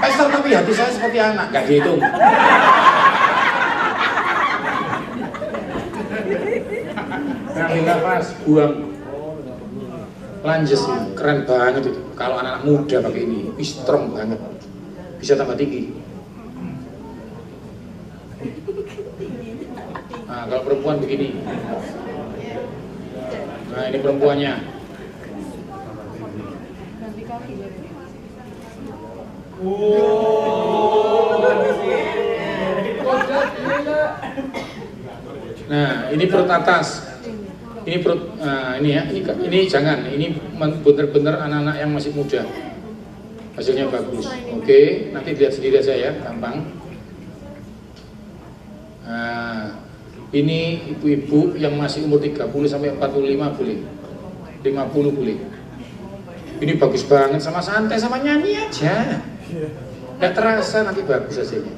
A: Pastor, tapi hati saya seperti anak, nggak dihitung. Ngambil nafas, buang. Lunges, keren banget itu. Kalau anak-anak muda pakai ini, strong banget. Bisa tambah tinggi. Nah, kalau perempuan begini. Nah, ini perempuannya. Nah, ini perut atas. Ini perut, ini ya, ini jangan. Ini bener-bener anak-anak yang masih muda. Hasilnya bagus. Oke, nanti lihat sendiri aja ya, gampang. Nah, ini ibu-ibu yang masih umur 30 sampai 45 boleh. 50 boleh. Ini bagus banget, sama santai, sama nyanyi aja. Nggak terasa nanti bagus hasilnya.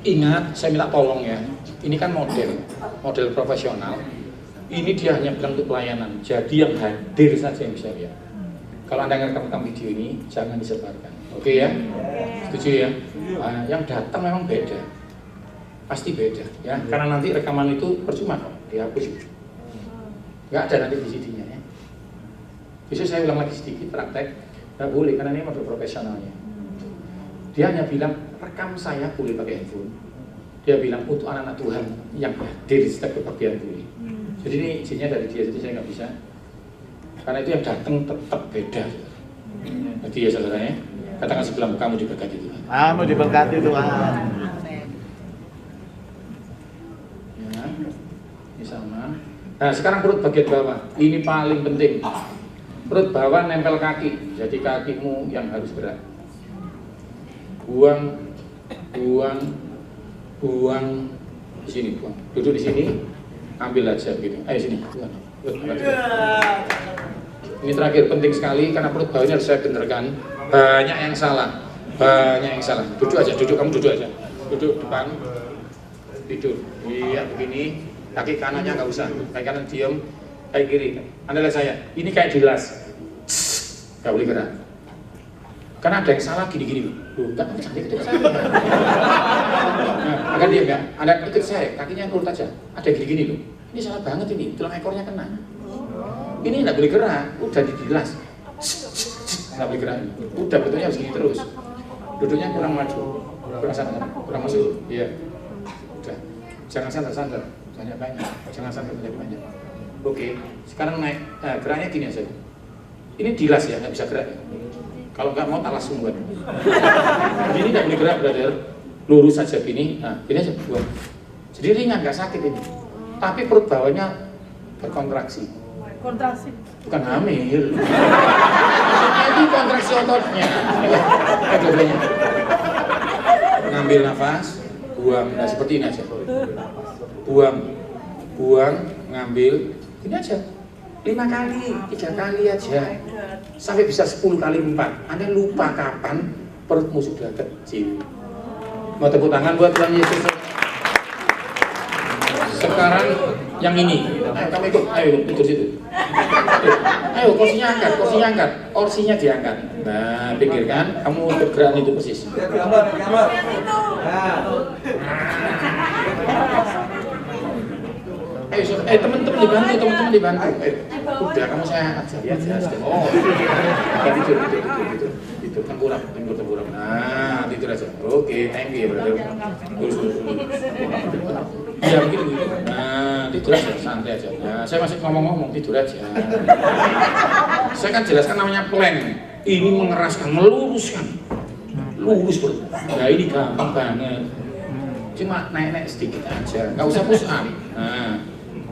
A: Ingat, saya minta tolong ya. Ini kan model profesional. Ini dia hanya bilang untuk pelayanan. Jadi yang hadir saja yang bisa lihat. Kalau Anda ngerekam video ini, jangan disebarkan. Oke ya? Setuju ya? Nah, yang datang memang beda. Pasti beda ya. Karena nanti rekaman itu percuma kok, dihapus. Nggak ada nanti di CD-nya ya. Besok saya ulang lagi sedikit praktek. Nggak boleh, karena ini model profesionalnya. Dia hanya bilang, rekam saya boleh pakai handphone. Dia bilang, untuk anak-anak Tuhan yang hadir di setiap kebaktian boleh. Jadi ini izinnya dari dia, jadi saya nggak bisa. Karena itu yang datang tetap beda. Jadi ya saudaranya, katakan sebelah kamu diberkati Tuhan.
B: Kamu diberkati Tuhan.
A: Ya, ini sama. Nah sekarang perut bagian bawah, ini paling penting. Perut bawah nempel kaki, jadi kakimu yang harus gerak. Buang, buang, buang. Di sini buang. Duduk di sini, ambil aja gitu. Ayo sini. Buang. Ini terakhir penting sekali karena perut bawah ini harus saya benerkan. Banyak yang salah, banyak yang salah. Duduk aja, duduk, kamu duduk aja. Duduk depan, tidur. Iya begini. Kaki kanannya nggak usah, kaki kanan diem, kaki kiri. Anda lihat saya, ini kayak dilas, nggak boleh gerak. Karena ada yang salah gini-gini. Loh, nggak bisa ikut saya. Nah, akan dia nggak, Anda ikut saya, kakinya nurut aja. Ada gini-gini loh. Ini salah banget ini, tulang ekornya kena. Ini nggak boleh gerak, udah didilas. Nggak boleh gerak. Udah betulnya harus gini terus. Duduknya kurang maju, kurang sana, kurang masuk. Iya. Udah. Jangan santai-santai. Banyak-banyak, jangan sampai banyak-banyak. Oke, sekarang naik, nah, geraknya gini aja. Ini dilas ya, nggak bisa gerak. Kalau nggak mau tak langsung buat. Jadi ini nggak boleh gerak, brother. Lurus saja gini, nah ini aja buat. Jadi ringan, nggak sakit ini. Tapi perut bawahnya berkontraksi.
C: Kontraksi.
A: Bukan hamil. Maksudnya itu kontraksi ototnya. Dua-duanya. Ngambil nafas, buang. Nah seperti ini aja. Buang, buang, ngambil, ini aja 5 kali, 3 kali aja sampai bisa 10 kali 4. Anda lupa kapan perutmu sudah kecil. Mau tepuk tangan buat Tuhan Yesus. Sekarang yang ini, ayo kamu ikut, ayo tidur situ. Ayo kursinya angkat, kursinya diangkat. Nah pikirkan, kamu bergerak itu persis. Ayo, teman-teman dibantu. Udah kamu saya ajari aja. Oh, tidur. Tengkurap. Nah, tidur aja. Oke, thank you ya brother. Terus. Ya begitu. Nah, tidur aja, santai aja. Nah, saya masih ngomong-ngomong, tidur aja. Saya kan jelaskan namanya plank. Ini mengeraskan, meluruskan. Lurus bro. Nah, ini gampang banget. Cuma naik-naik sedikit aja, nggak usah push up. Nah,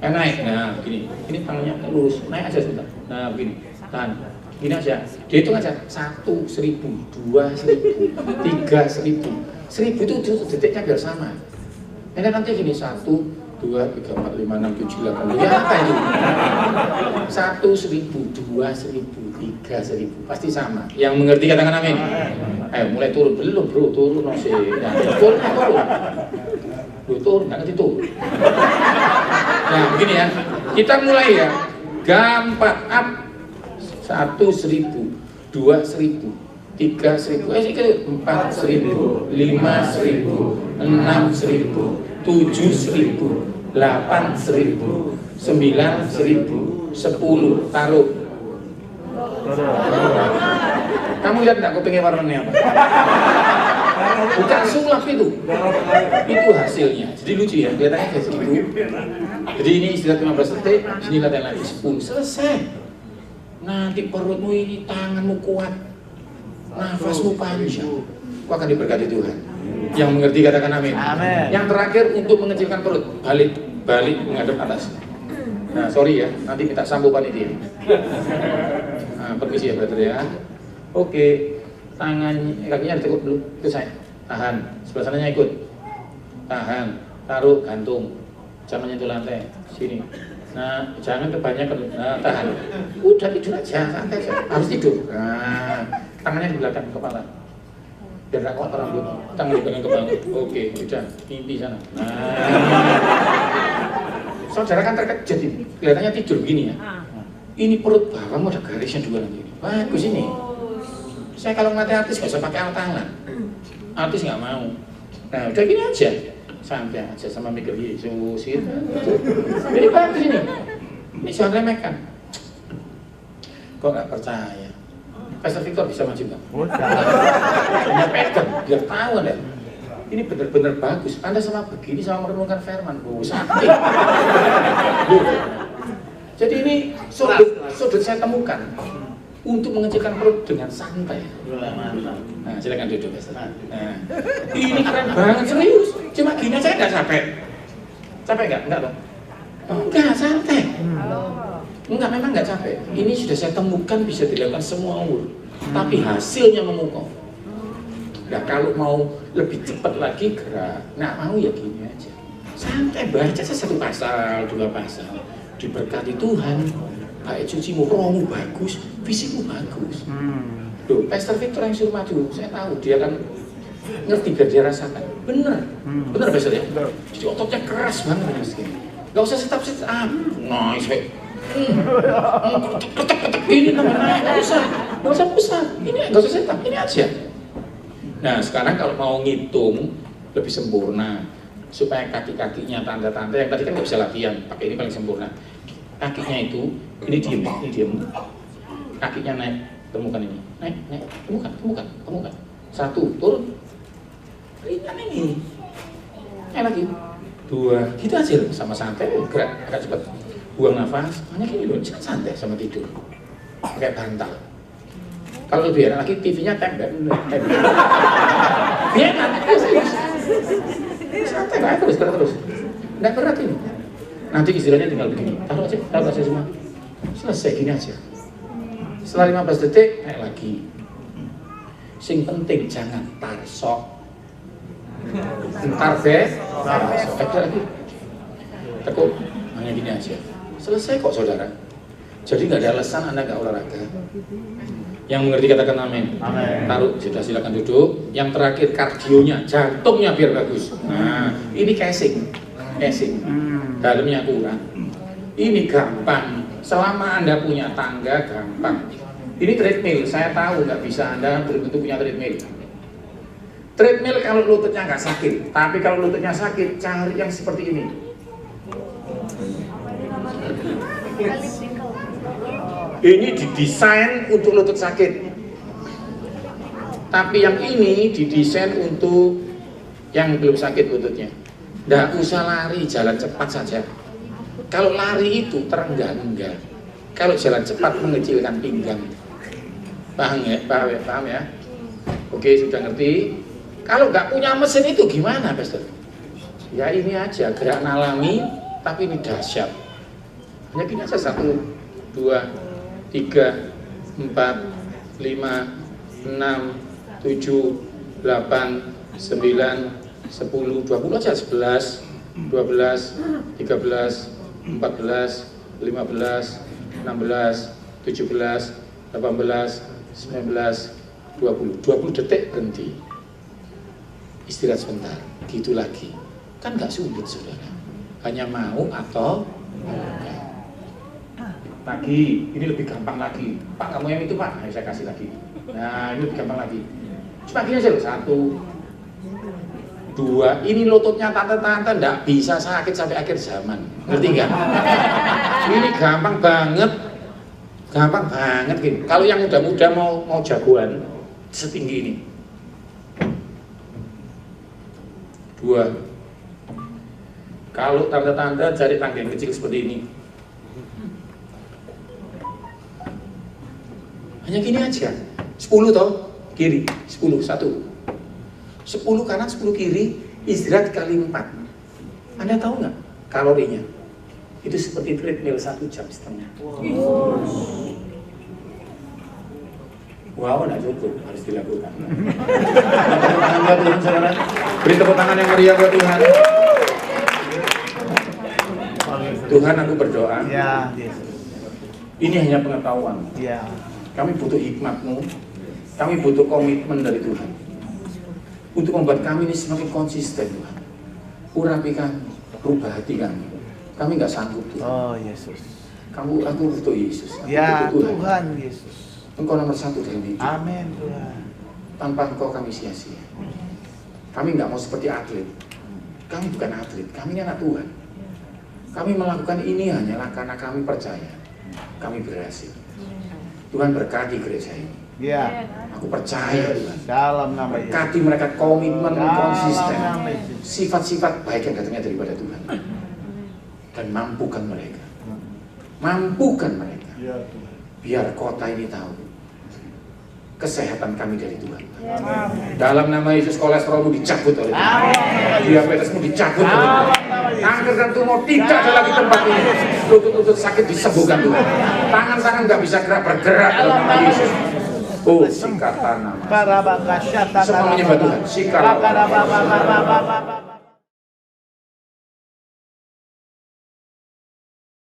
A: naik, nah begini, ini tangannya lurus, naik aja sebentar. Nah begini, tahan, gini aja. Dihitung aja, 1, 1000, 2, 1000, 3, 1000. 1000 itu detiknya biar sama. Ini nanti gini, 1, 2, 3, 4, 5, 6, 7, 8. Ya apa itu? 1, 1000, 2, 1000, 3, 1000, pasti sama. Yang mengerti katakan amin. Ayo mulai turun, belum bro, turun masih. Nah, turun. Turun, nggak ngerti turun. Nah begini ya, kita mulai ya, gampang up. 1, 1000, 2, 1000, 3, 1000, 4, 1000, 5, 1000, 6, 1000, 7, 1000, 8, 1000, 9, 1000, 10, taruh. Kamu lihat nggak kupingnya warnanya apa? Bukan sulap itu hasilnya. Jadi lucu ya, kelihatannya kayak segitu. Jadi ini istirahat 15 detik, sini latihan lagi 10, selesai. Nanti perutmu ini, tanganmu kuat, nafasmu panjang, kau akan diberkati Tuhan. Yang mengerti katakan amin.
B: Amin.
A: Yang terakhir untuk mengecilkan perut, balik menghadap atas. Nah, sorry ya, nanti minta sampo panitia. Nah, permisi ya brother ya. Oke, kakinya ditekuk dulu, ikut saya. Tahan, sebelah sananya ikut. Tahan, taruh gantung. Jangan nyentuh lantai, sini. Nah, jangan kebanyakan. Nah, tahan. Udah tidur aja, santai aja. Harus tidur. Nah, tangannya di belakang kepala. Biar gak kotor rambut. Tangan di belakang kepala. Oke, udah. Mimpi sana. Nah. Saudara kan terkejut ini. Kelihatannya tidur begini ya. Ini perut bawahmu ada garisnya dua nanti. Bagus ini. Saya kalau ngelatih artis gak usah pakai alat tangan. Artis nggak mau. Nah, udah gini aja. Santai aja sama mikir Yesus gitu. Jadi bagus ini. Ini jangan remehkan. Kok nggak percaya? Pastor Victor bisa maju nggak? Hanya pegang, biar tahu deh. Ini benar-benar bagus. Anda sama begini sama merenungkan firman, sakti. Jadi ini sudut saya temukan untuk mengecilkan perut dengan santai. Nah, silakan duduk, Pastor. Nah, ini keren banget, serius. Cuma gini saya nggak capek. Capek nggak? Enggak dong. Enggak, santai. Enggak, memang nggak capek. Ini sudah saya temukan bisa dilakukan semua umur. Tapi hasilnya memukau. Nah, kalau mau lebih cepat lagi gerak, nggak mau ya gini aja. Santai, baca saja satu pasal, dua pasal. Diberkati Tuhan. Baik cucimu, rohmu bagus, fisikmu bagus. Loh, Pastor Victor yang suruh maju, saya tahu dia kan ngerti biar dia rasakan. Bener, bener Pastor ya. Jadi ototnya keras banget miskin. Gak usah sit up. Nice, ketek ini namanya, gak usah pusat. Ini gak usah sit up, ini aja. Nah, sekarang kalau mau ngitung lebih sempurna supaya kaki-kakinya tanda-tanda yang tadi kan nggak bisa latihan, pakai ini paling sempurna. Kakinya itu, ini diem. Kakinya naik, temukan ini. Naik, temukan. Satu, turun. Ringan ini. Naik lagi. Dua, gitu aja loh, sama santai, gerak agak cepat. Buang nafas, hanya gini loh, jangan santai sama tidur. Kayak bantal. Kalau lebih enak lagi, TV-nya tempel. Biar nanti santai, gerak terus. Nggak berat ini. Nanti istilahnya tinggal begini, taruh aja semua. Selesai gini aja. Setelah 15 detik, naik lagi. Sing penting jangan tarsok. Ntar deh, tarsok lagi. Tekuk, hanya gini aja. Selesai kok saudara. Jadi nggak ada alasan Anda nggak olahraga. Yang mengerti katakan amin. Taruh, sudah silakan duduk. Yang terakhir kardionya, jantungnya biar bagus. Nah, ini casing. Dalamnya kurang. Ini gampang. Selama Anda punya tangga, gampang. Ini treadmill, saya tahu nggak bisa Anda belum tentu punya treadmill. Treadmill kalau lututnya nggak sakit, tapi kalau lututnya sakit, cari yang seperti ini. Ini didesain untuk lutut sakit. Tapi yang ini didesain untuk yang belum sakit lututnya. Nggak usah lari, jalan cepat saja. Kalau lari itu terenggah-enggah. Kalau jalan cepat mengecilkan pinggang. Paham ya? Oke, sudah ngerti. Kalau nggak punya mesin itu gimana, Pastor? Ya ini aja, gerakan alami, tapi ini dahsyat. Hanya gini aja, 1, 2, 3, 4, 5, 6, 7, 8, 9, 10, 20 aja, 11, 12, 13, 14, 15, 16, 17, 18, 19, 20 detik berhenti. Istirahat sebentar, gitu lagi. Kan nggak sulit saudara. Hanya mau atau enggak. Lagi, ini lebih gampang lagi. Pak, kamu yang itu Pak, nah, saya kasih lagi. Nah, ini lebih gampang lagi. Cuma gini aja loh, 1, 2, ini lututnya tante-tante nggak bisa sakit sampai akhir zaman. Ngerti nggak? Ini gampang banget gini. Kalau yang muda-muda mau jagoan setinggi ini. 2. Kalau tante-tante cari tangga yang kecil seperti ini. Hanya gini aja. 10 toh. kiri, 10, 1. 10 kanan, 10 kiri, istirahat kali 4. Anda tahu nggak kalorinya? Itu seperti treadmill 1,5 jam. Wow, nggak cukup, harus dilakukan. Tepuk tangan buat Tuhan, saudara. Beri tepuk tangan yang meriah buat Tuhan. Tuhan, aku berdoa.
B: Ya, Yesus.
A: Ini hanya pengetahuan.
B: Ya.
A: Kami butuh hikmat-Mu. Kami butuh komitmen dari Tuhan. Untuk membuat kami ini semakin konsisten, Tuhan. Urapi kami, rubah hati kami. Kami nggak sanggup, Tuhan.
B: Oh, Yesus.
A: Aku butuh Yesus. Aku
B: Ya,
A: butuh
B: Tuhan Yesus.
A: Engkau nomor 1 dalam hidup.
B: Amin, Tuhan.
A: Tanpa Engkau kami sia-sia. Kami nggak mau seperti atlet. Kami bukan atlet, kami ini anak Tuhan. Kami melakukan ini hanyalah karena kami percaya. Kami berhasil. Tuhan berkati gereja ini.
B: Ya.
A: Aku percaya Tuhan.
B: Dalam nama Yesus.
A: Berkati mereka komitmen, konsisten.
B: Dalam nama Yesus.
A: Sifat-sifat baik yang datangnya daripada Tuhan. Dan mampukan mereka. Mampukan mereka.
B: Ya, Tuhan.
A: Biar kota ini tahu kesehatan kami dari Tuhan. Dalam nama Yesus, kolesterolmu dicabut oleh Tuhan. Diabetesmu dicabut oleh Tuhan. Kanker dan tumor tidak ada lagi tempat ini. Lutut-lutut sakit disembuhkan Tuhan. Tangan-tangan nggak bisa bergerak dalam nama Yesus. Oh, sikatan nama.
B: Karabakasya
A: Semua menyembah Tuhan. Sikatan.
B: Karabakasya.